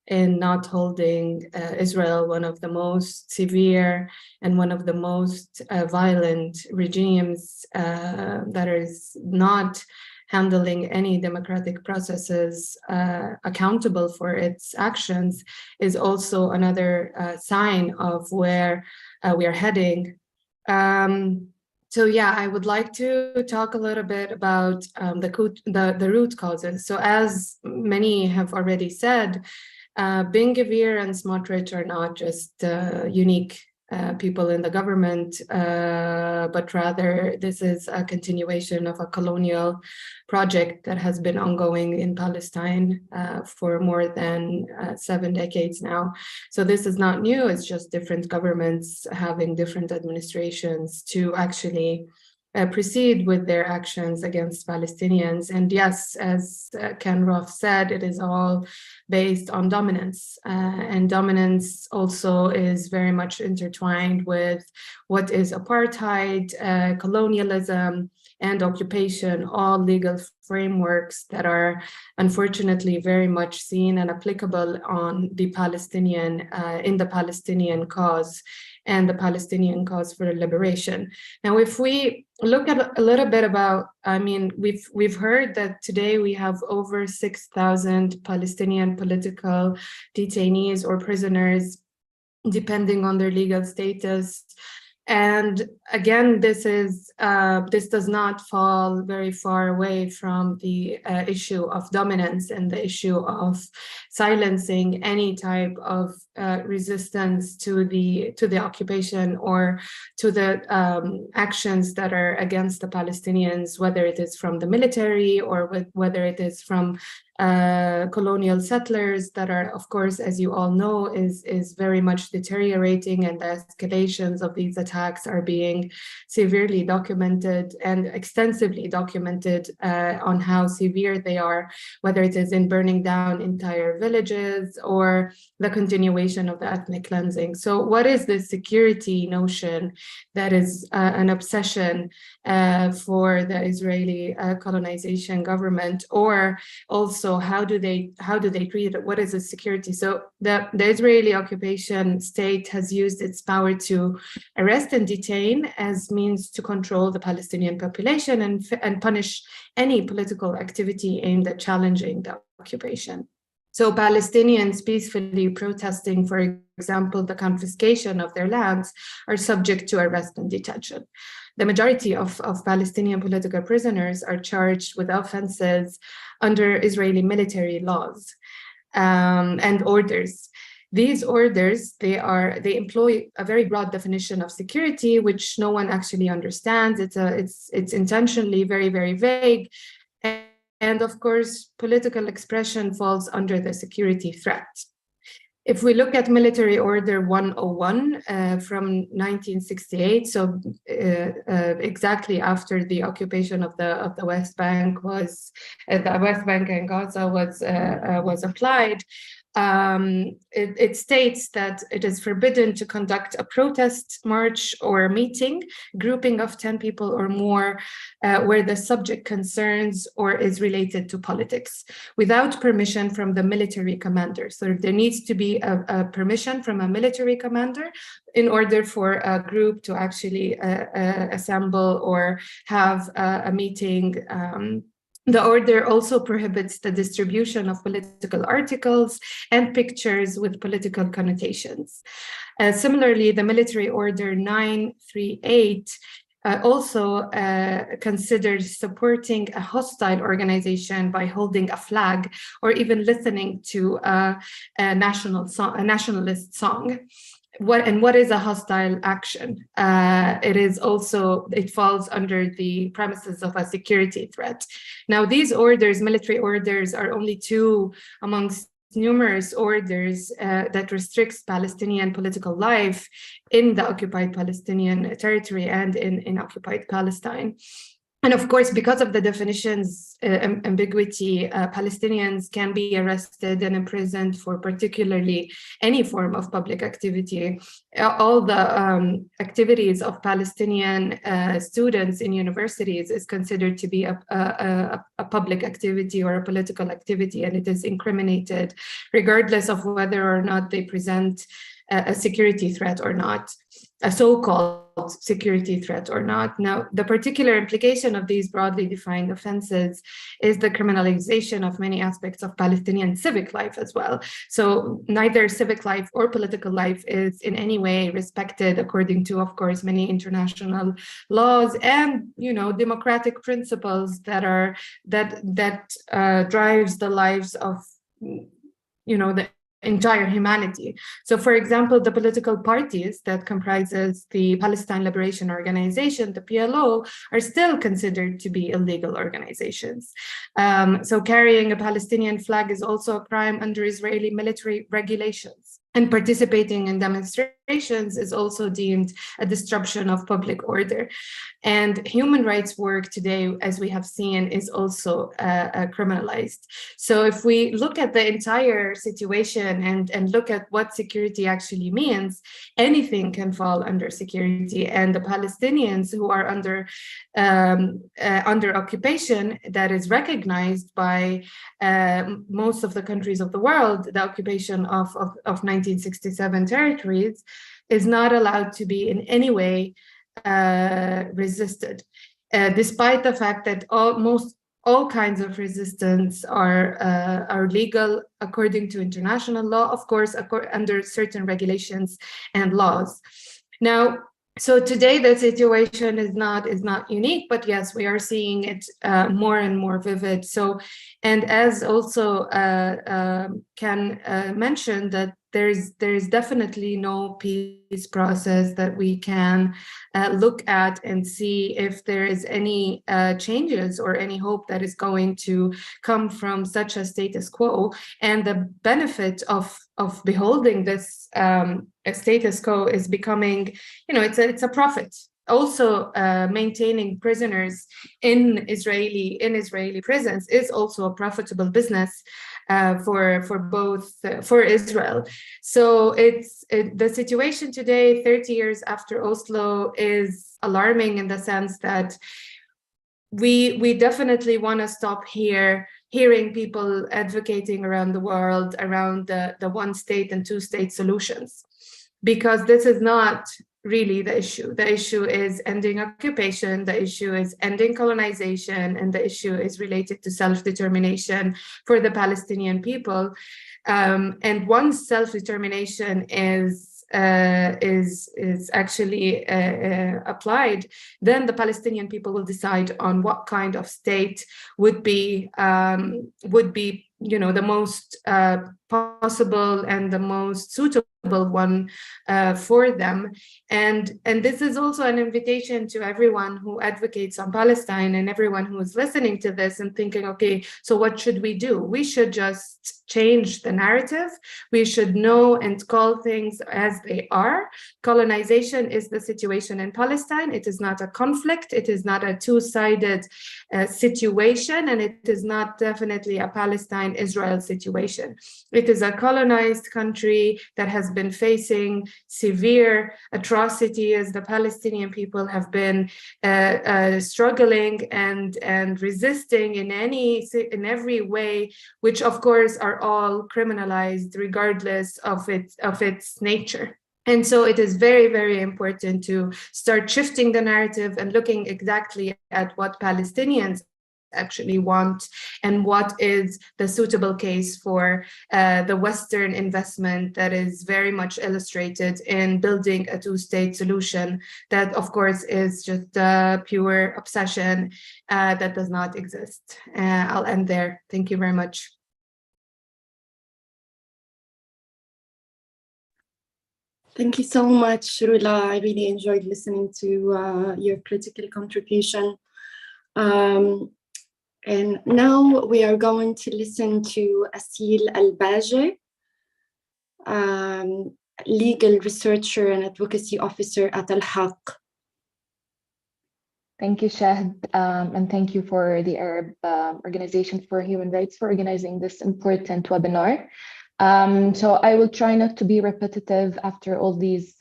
in not holding Israel, one of the most severe and one of the most violent regimes that is not handling any democratic processes accountable for its actions, is also another sign of where we are heading. So yeah, I would like to talk a little bit about the root causes. So as many have already said, Ben-Gvir and Smotrich are not just unique people in the government, but rather this is a continuation of a colonial project that has been ongoing in Palestine for more than 7 decades now. So this is not new, it's just different governments having different administrations to actually proceed with their actions against Palestinians. And yes, as Ken Roth said, it is all based on dominance. And dominance also is very much intertwined with what is apartheid, colonialism, and occupation, all legal frameworks that are unfortunately very much seen and applicable on the Palestinian, in the Palestinian cause and the Palestinian cause for liberation. Now, if we look at a little bit about, I mean, we've heard that today we have over 6,000 Palestinian political detainees or prisoners, depending on their legal status. And again, this does not fall very far away from the issue of dominance and the issue of silencing any type of resistance to the occupation or to the actions that are against the Palestinians, whether it is from the military or whether it is from colonial settlers that are, of course, as you all know, is very much deteriorating, and the escalations of these attacks are being severely documented and extensively documented on how severe they are, whether it is in burning down entire villages or the continuation of the ethnic cleansing. So what is this security notion that is an obsession for the Israeli colonization government? Or also, how do they treat it? What is the security? So the Israeli occupation state has used its power to arrest and detain as means to control the Palestinian population and punish any political activity aimed at challenging the occupation. So Palestinians peacefully protesting, for example, the confiscation of their lands, are subject to arrest and detention. The majority of Palestinian political prisoners are charged with offenses under Israeli military laws and orders. These orders, they employ a very broad definition of security, which no one actually understands. It's intentionally very, very vague. And of course, political expression falls under the security threat. If we look at Military Order 101 from 1968, so exactly after the occupation of the West Bank was the West Bank and Gaza was applied, it states that it is forbidden to conduct a protest, march, or meeting, grouping of 10 people or more, where the subject concerns or is related to politics, without permission from the military commander. So there needs to be a permission from a military commander in order for a group to actually assemble or have a meeting. The order also prohibits the distribution of political articles and pictures with political connotations. Similarly, the Military Order 938 also considers supporting a hostile organization by holding a flag or even listening to a nationalist song. What is a hostile action? It falls under the premises of a security threat. Now, these orders, military orders, are only two amongst numerous orders that restricts Palestinian political life in the occupied Palestinian territory and in occupied Palestine. And of course, because of the definition's ambiguity, Palestinians can be arrested and imprisoned for particularly any form of public activity. All the activities of Palestinian students in universities is considered to be a public activity or a political activity, and it is incriminated regardless of whether or not they present a security threat or not, a so-called security threat or not. Now, the particular implication of these broadly defined offenses is the criminalization of many aspects of Palestinian civic life as well. So neither civic life or political life is in any way respected according to, of course, many international laws and, democratic principles that drives the lives of, the entire humanity. So, for example, the political parties that comprises the Palestine Liberation Organization, the PLO, are still considered to be illegal organizations. So carrying a Palestinian flag is also a crime under Israeli military regulations. And participating in demonstrations is also deemed a disruption of public order. And human rights work today, as we have seen, is also criminalized. So if we look at the entire situation and look at what security actually means, anything can fall under security. And the Palestinians who are under occupation that is recognized by most of the countries of the world, the occupation of 1967 territories, is not allowed to be in any way resisted, despite the fact that all kinds of resistance are legal according to international law, of course, under certain regulations and laws. Now, so today the situation is not unique, but yes, we are seeing it more and more vivid. So, and as also Ken mentioned, that there is definitely no peace process that we can look at and see if there is any changes or any hope that is going to come from such a status quo. And the benefit of beholding this status quo is becoming, it's a profit. Also, maintaining prisoners in Israeli prisons is also a profitable business for Israel. So the situation today, 30 years after Oslo, is alarming in the sense that we definitely want to stop hearing people advocating around the world around the one state and two state solutions, because this is not really the issue. The issue is ending occupation, the issue is ending colonization, and the issue is related to self-determination for the Palestinian people. And once self-determination is actually applied, then the Palestinian people will decide on what kind of state would be the most possible and the most suitable one for them. And this is also an invitation to everyone who advocates on Palestine and everyone who is listening to this and thinking, okay, so what should we do? We should just change the narrative. We should know and call things as they are. Colonization is the situation in Palestine. It is not a conflict. It is not a two-sided situation, and it is not definitely a Palestine-Israel situation. It is a colonized country that has been facing severe atrocity as the Palestinian people have been struggling and resisting in every way, which of course are all criminalized regardless of its nature. And so it is very, very important to start shifting the narrative and looking exactly at what Palestinians actually want and what is the suitable case for the Western investment that is very much illustrated in building a two-state solution that, of course, is just a pure obsession that does not exist. I'll end there. Thank you very much. Thank you so much, Rula. I really enjoyed listening to your critical contribution. And now we are going to listen to Asil Al-Baji, legal researcher and advocacy officer at Al-Haq. Thank you, Shahd, and thank you for the Arab Organization for Human Rights for organizing this important webinar. So I will try not to be repetitive after all these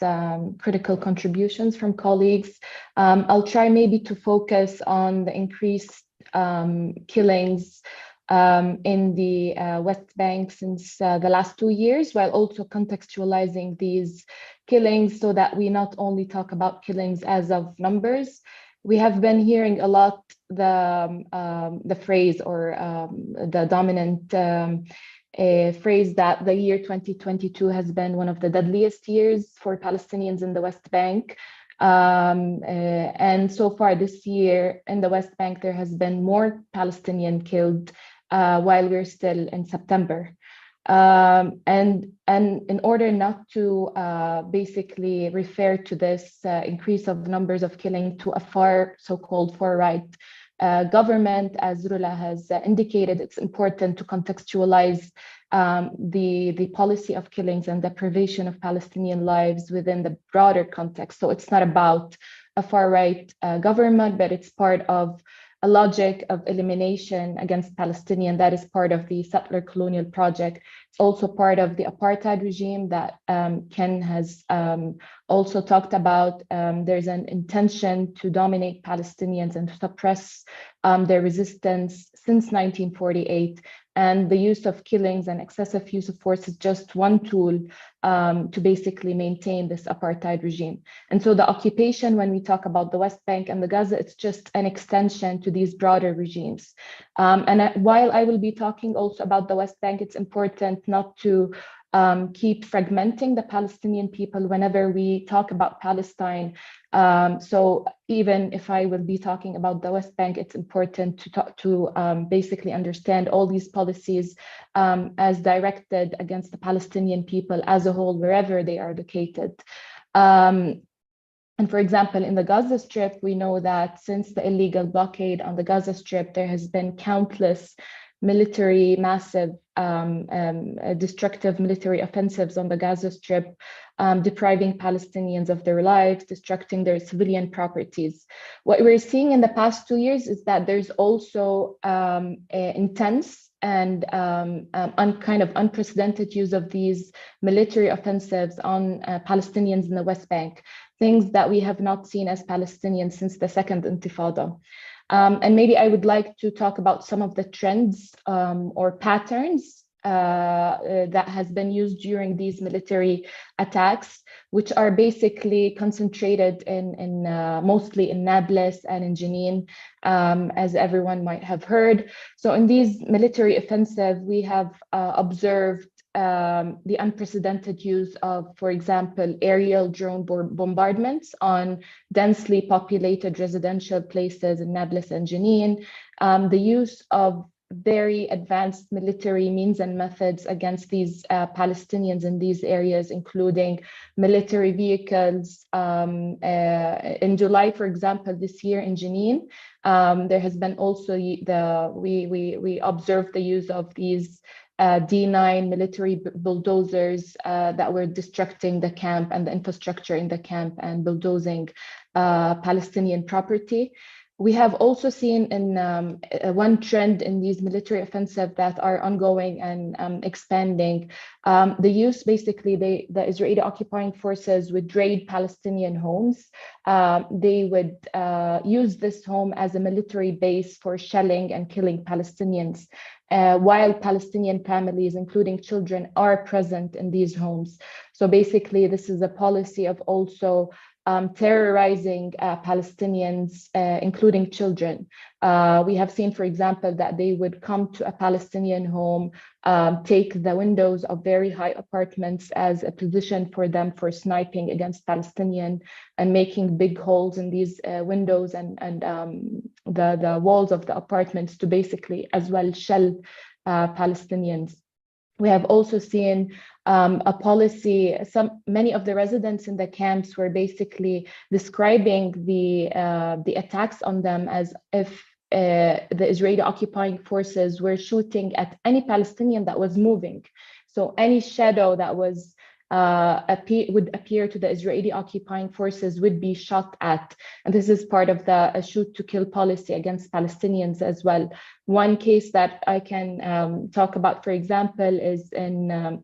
critical contributions from colleagues. I'll try maybe to focus on the increased killings in the West Bank since the last 2 years, while also contextualizing these killings so that we not only talk about killings as of numbers. We have been hearing a lot the phrase or the dominant phrase that the year 2022 has been one of the deadliest years for Palestinians in the West Bank. And so far this year in the West Bank, there has been more Palestinian killed while we're still in September. And in order not to basically refer to this increase of numbers of killing to a so-called far-right government, as Rula has indicated, it's important to contextualize the policy of killings and deprivation of Palestinian lives within the broader context. So it's not about a far-right government, but it's part of a logic of elimination against Palestinian that is part of the settler colonial project. It's also part of the apartheid regime that Ken has also talked about. There's an intention to dominate Palestinians and to suppress their resistance since 1948. And the use of killings and excessive use of force is just one tool to basically maintain this apartheid regime. And so the occupation, when we talk about the West Bank and the Gaza, it's just an extension to these broader regimes. While I will be talking also about the West Bank, it's important not to keep fragmenting the Palestinian people whenever we talk about Palestine. So even if I will be talking about the West Bank, it's important to basically understand all these policies as directed against the Palestinian people as a whole, wherever they are located. And for example, in the Gaza Strip, we know that since the illegal blockade on the Gaza Strip, there has been countless massive destructive military offensives on the Gaza Strip, depriving Palestinians of their lives, destructing their civilian properties. What we're seeing in the past 2 years is that there's also intense and kind of unprecedented use of these military offensives on Palestinians in the West Bank, things that we have not seen as Palestinians since the Second Intifada. And maybe I would like to talk about some of the trends or patterns that has been used during these military attacks, which are basically concentrated in mostly in Nablus and in Jenin, as everyone might have heard. So in these military offensive, we have observed the unprecedented use of, for example, aerial drone bombardments on densely populated residential places in Nablus and Jenin, the use of very advanced military means and methods against these Palestinians in these areas, including military vehicles. In July, for example, this year in Jenin, there has been also we observed the use of these D9 military bulldozers that were destructing the camp and the infrastructure in the camp and bulldozing Palestinian property. We have also seen in one trend in these military offensives that are ongoing and expanding, the use, basically, the Israeli occupying forces would raid Palestinian homes. They would use this home as a military base for shelling and killing Palestinians, while Palestinian families, including children, are present in these homes. So basically, this is a policy of also terrorizing Palestinians, including children. We have seen, for example, that they would come to a Palestinian home, take the windows of very high apartments as a position for them for sniping against Palestinian, and making big holes in these windows and the walls of the apartments to basically as well shell Palestinians. We have also seen a policy. Many of the residents in the camps were basically describing the attacks on them as if the Israeli occupying forces were shooting at any Palestinian that was moving. So any shadow that was would appear to the Israeli occupying forces would be shot at. And this is part of the shoot to kill policy against Palestinians as well. One case that I can talk about, for example, is in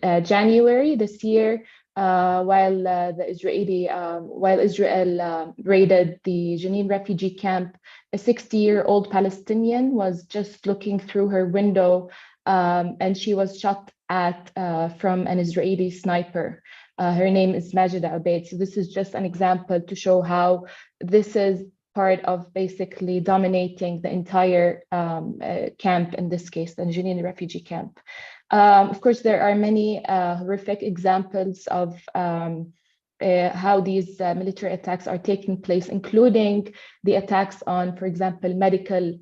January this year, while Israel raided the Jenin refugee camp, a 60-year-old Palestinian was just looking through her window, and she was shot at from an Israeli sniper. Her name is Majida Ubaid. So this is just an example to show how this is part of basically dominating the entire camp, in this case, the Jenin refugee camp. Of course, there are many horrific examples of how these military attacks are taking place, including the attacks on, for example, medical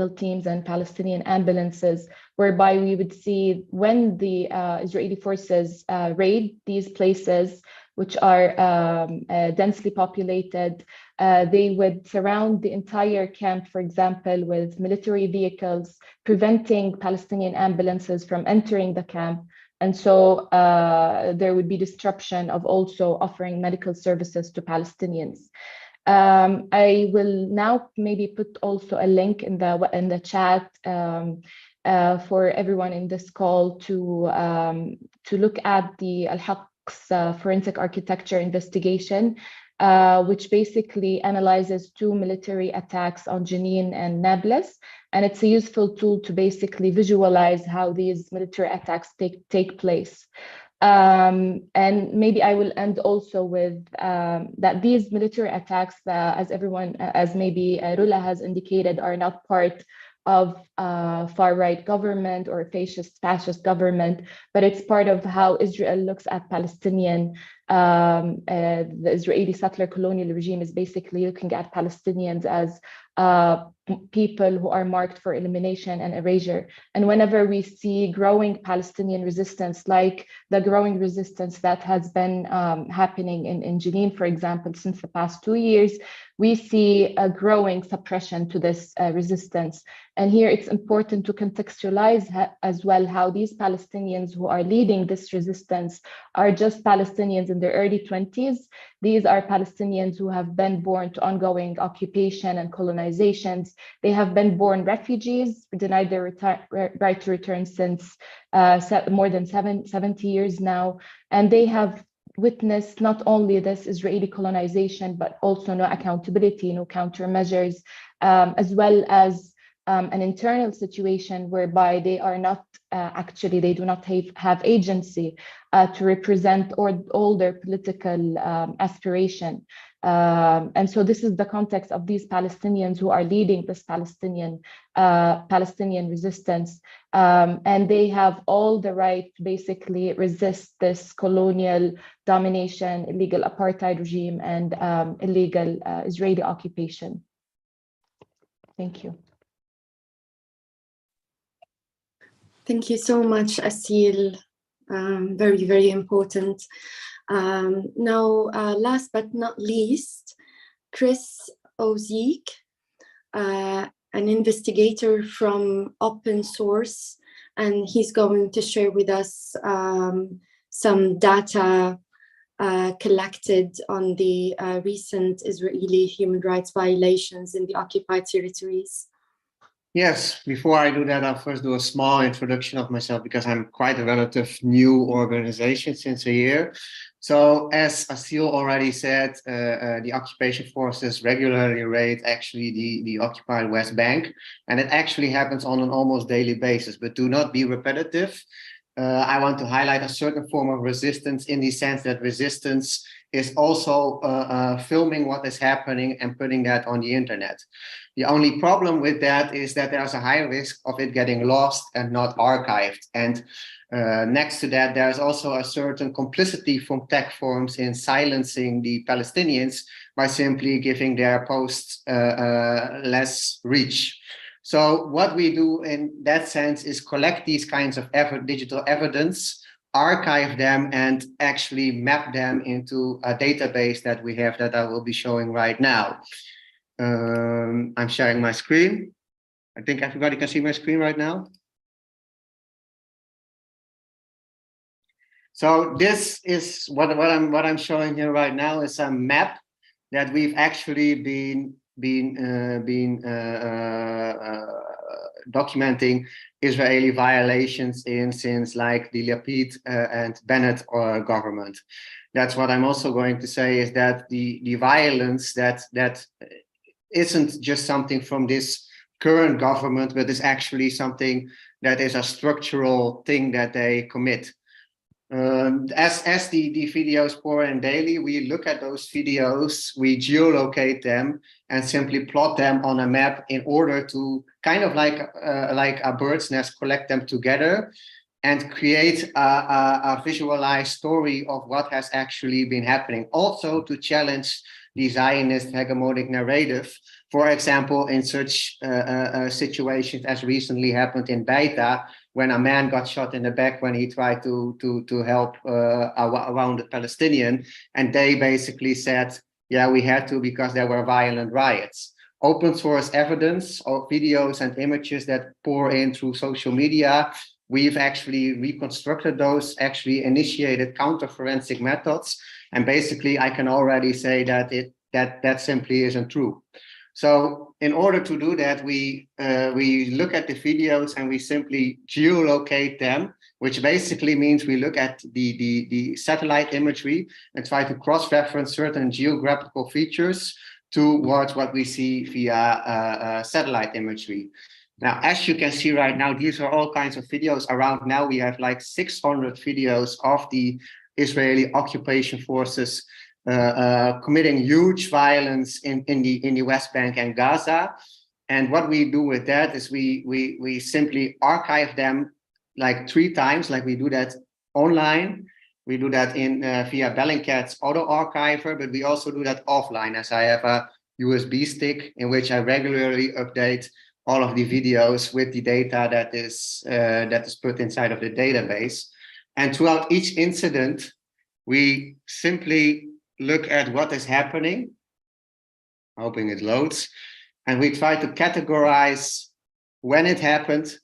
teams and Palestinian ambulances, whereby we would see when the Israeli forces raid these places, which are densely populated, they would surround the entire camp, for example, with military vehicles, preventing Palestinian ambulances from entering the camp. And so there would be disruption of also offering medical services to Palestinians. I will now maybe put also a link in the chat for everyone in this call to look at the Al-Haq's forensic architecture investigation, which basically analyzes 2 military attacks on Jenin and Nablus. And it's a useful tool to basically visualize how these military attacks take place. And maybe I will end also with that these military attacks, as maybe Rula has indicated, are not part of far-right government or fascist government, but it's part of how Israel looks at Palestinian. The Israeli settler colonial regime is basically looking at Palestinians as people who are marked for elimination and erasure. And whenever we see growing Palestinian resistance, like the growing resistance that has been happening in Jenin, for example, since the past 2 years, we see a growing suppression to this resistance. And here it's important to contextualize as well how these Palestinians who are leading this resistance are just Palestinians in their early 20s. These are Palestinians who have been born to ongoing occupation and colonizations. They have been born refugees, denied their right to return since more than 70 years now. And they have witnessed not only this Israeli colonization, but also no accountability, no countermeasures, as well as an internal situation whereby they are not they do not have agency to represent all their political aspiration. And so this is the context of these Palestinians who are leading this Palestinian resistance. And they have all the right to basically resist this colonial domination, illegal apartheid regime, and illegal Israeli occupation. Thank you. Thank you so much, Asil. Very, very important. Now, last but not least, Chris Oziek, an investigator from Open Source, and he's going to share with us some data collected on the recent Israeli human rights violations in the occupied territories. Yes, before I do that, I'll first do a small introduction of myself because I'm quite a relative new organization since a year. So as Asil already said, the occupation forces regularly raid actually the occupied West Bank, and it actually happens on an almost daily basis, but do not be repetitive. I want to highlight a certain form of resistance in the sense that resistance is also filming what is happening and putting that on the internet. The only problem with that is that there's a high risk of it getting lost and not archived. And next to that, there's also a certain complicity from tech firms in silencing the Palestinians by simply giving their posts less reach. So what we do in that sense is collect these kinds of digital evidence, archive them, and actually map them into a database that we have that I will be showing right now. I'm sharing my screen. I think everybody can see my screen right now. So this is what I'm showing here right now is a map that we've actually been documenting Israeli violations in since like the Lapid and Bennett government. That's what I'm also going to say is that the violence that isn't just something from this current government, but is actually something that is a structural thing that they commit. As the videos pour in daily, we look at those videos, we geolocate them, and simply plot them on a map in order to kind of like a bird's nest, collect them together and create a visualized story of what has actually been happening. Also to challenge the Zionist hegemonic narrative, for example, in such situations as recently happened in Beita, when a man got shot in the back when he tried to help a wounded Palestinian, and they basically said, yeah, we had to because there were violent riots. Open source evidence of videos and images that pour in through social media, we've actually reconstructed those, actually initiated counter-forensic methods, and basically I can already say that that simply isn't true. So in order to do that, we look at the videos and we simply geolocate them, which basically means we look at the satellite imagery and try to cross-reference certain geographical features towards what we see via satellite imagery. Now, as you can see right now, these are all kinds of videos. Around now, we have like 600 videos of the Israeli occupation forces committing huge violence in the West Bank and Gaza. And what we do with that is we simply archive them like 3 times, like we do that online. We do that in via Bellingcat's auto archiver, but we also do that offline, as I have a USB stick in which I regularly update all of the videos with the data that is put inside of the database. And throughout each incident, we simply look at what is happening, hoping it loads, and we try to categorize when it happened,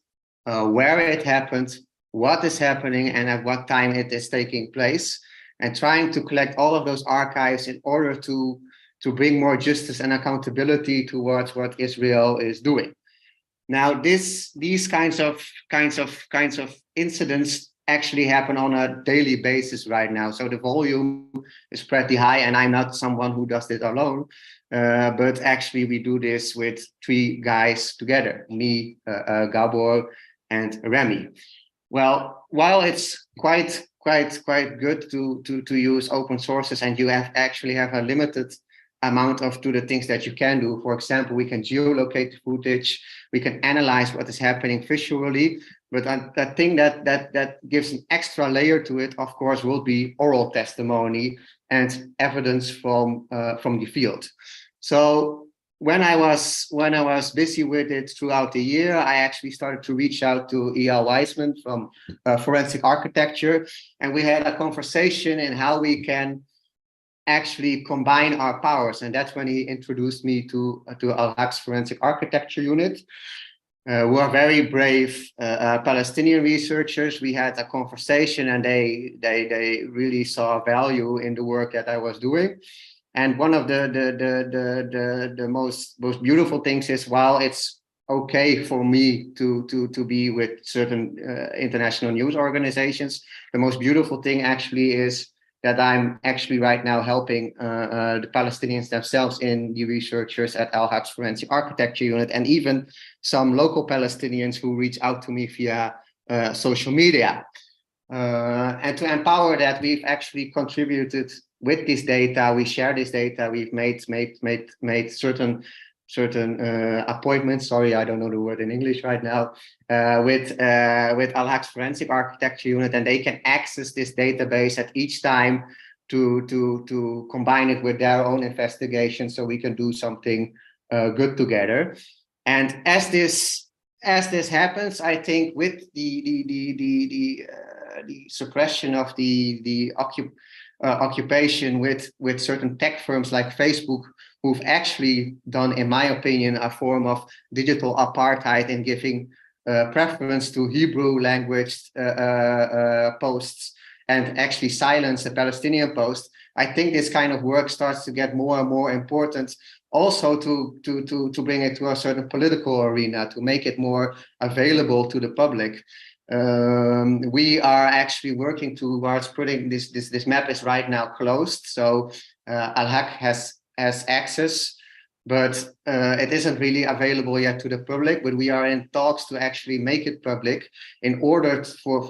where it happened, what is happening, and at what time it is taking place, and trying to collect all of those archives in order to bring more justice and accountability towards what Israel is doing. Now, these kinds of incidents actually happen on a daily basis right now. So the volume is pretty high, and I'm not someone who does it alone, but actually we do this with 3 guys together, me, Gabor, and Remy. Well, while it's quite good to use open sources, and you actually have a limited amount of the things that you can do. For example, we can geolocate the footage, we can analyze what is happening visually, but that thing that gives an extra layer to it, of course, will be oral testimony and evidence from the field. So when I was busy with it throughout the year, I actually started to reach out to E.L. Weisman from Forensic Architecture, and we had a conversation in how we can actually combine our powers. And that's when he introduced me to Al-Haq's Forensic Architecture Unit, who are very brave Palestinian researchers. We had a conversation, and they really saw value in the work that I was doing. And one of the most beautiful things is, while it's okay for me to be with certain international news organizations, the most beautiful thing actually is that I'm actually right now helping the Palestinians themselves in the researchers at Al-Haq's Forensic Architecture Unit, and even some local Palestinians who reach out to me via social media. And to empower that, we've actually contributed with this data. We share this data. We've made certain appointments. Sorry, I don't know the word in English right now. With Al-Haq's Forensic Architecture Unit, and they can access this database at each time to combine it with their own investigation, so we can do something good together. And as this happens, I think with the suppression of the occupation with certain tech firms like Facebook, who've actually done, in my opinion, a form of digital apartheid in giving preference to Hebrew language posts and actually silence the Palestinian post. I think this kind of work starts to get more and more important, also to bring it to a certain political arena, to make it more available to the public. We are actually working towards putting this map is right now closed, so Al-Haq has access, but it isn't really available yet to the public. But we are in talks to actually make it public, in order for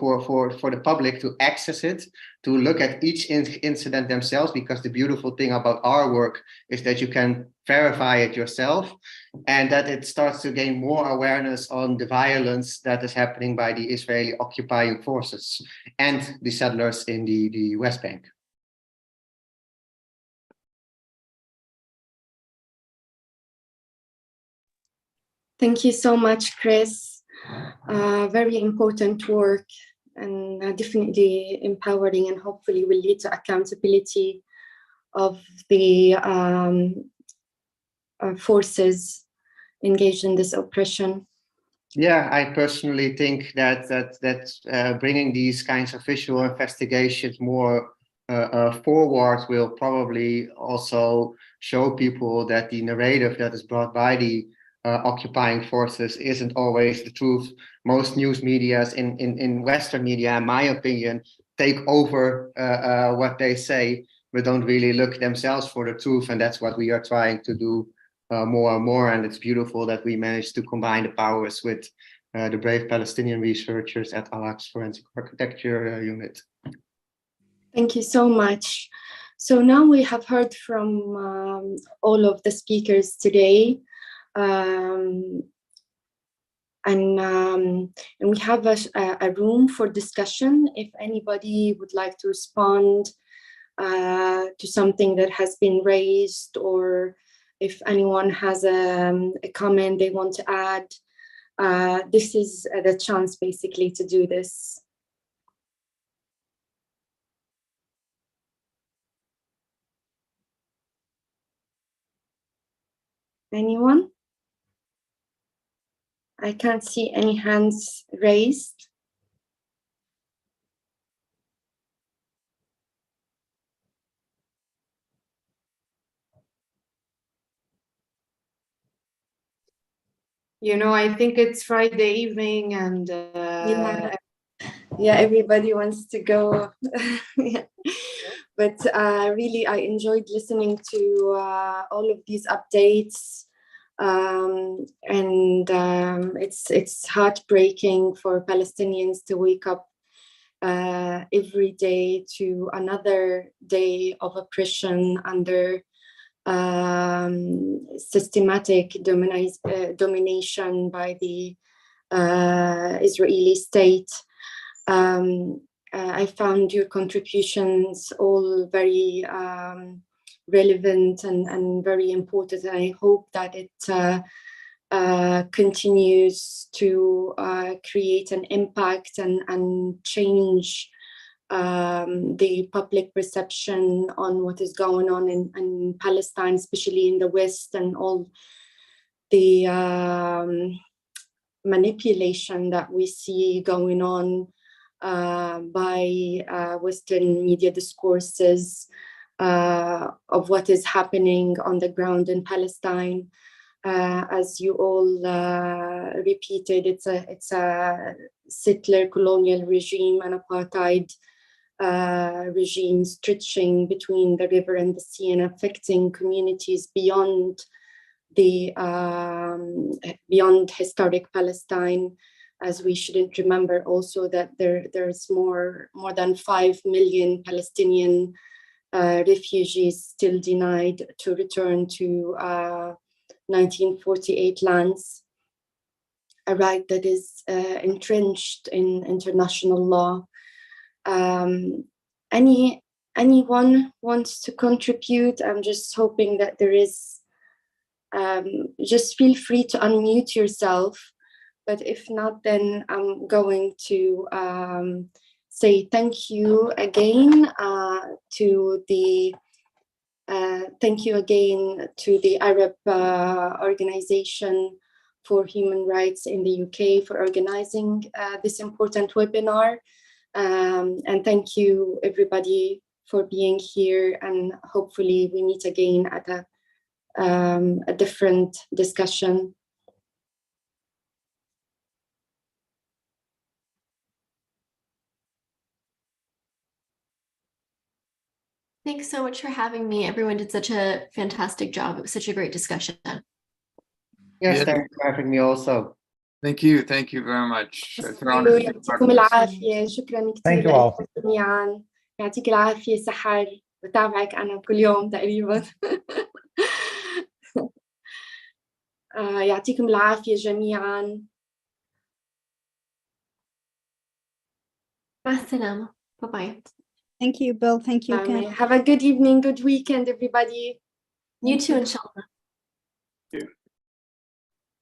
the public to access it, to look at each incident themselves, because the beautiful thing about our work is that you can verify it yourself, and that it starts to gain more awareness on the violence that is happening by the Israeli occupying forces and the settlers in the West Bank. Thank you so much, Chris. Very important work, and definitely empowering, and hopefully will lead to accountability of the forces engaged in this oppression. Yeah, I personally think that bringing these kinds of visual investigations more forward will probably also show people that the narrative that is brought by the occupying forces isn't always the truth. Most news medias in Western media, in my opinion, take over what they say, but don't really look themselves for the truth. And that's what we are trying to do more and more. And it's beautiful that we managed to combine the powers with the brave Palestinian researchers at Al-Haq's Forensic Architecture Unit. Thank you so much. So now we have heard from all of the speakers today. And we have a room for discussion. If anybody would like to respond to something that has been raised, or if anyone has a comment they want to add, this is the chance basically to do this. Anyone? I can't see any hands raised. You know, I think it's Friday evening, and yeah, everybody wants to go. Yeah. But really, I enjoyed listening to all of these updates. It's heartbreaking for Palestinians to wake up every day to another day of oppression under systematic domination by the Israeli state. I found your contributions all very relevant and very important. And I hope that it continues to create an impact and change the public perception on what is going on in Palestine, especially in the West, and all the manipulation that we see going on by Western media discourses of what is happening on the ground in Palestine. As you all repeated, it's a settler colonial regime and apartheid regime stretching between the river and the sea and affecting communities beyond beyond historic Palestine, as we shouldn't remember also that there's more than 5 million Palestinian refugees still denied to return to 1948 lands, a right that is entrenched in international law. Anyone wants to contribute? I'm just hoping that there is, just feel free to unmute yourself. But if not, then I'm going to say thank you again to the Arab Organization for Human Rights in the UK for organizing this important webinar. And thank you everybody for being here, and hopefully we meet again at a different discussion. Thanks so much for having me. Everyone did such a fantastic job. It was such a great discussion. Yes, thanks for having me also. Thank you very much. يعطيكم العافية، شكرا Thank كثير you all. لكم جميعا. يعطيك العافية سحر، بتابعك أنا كل يوم تقريبا. يعطيكم العافية جميعا. مع السلامة. Bye-bye. Thank you, Bill. Thank you, Ken. Have a good evening, good weekend, everybody. You too, inshallah.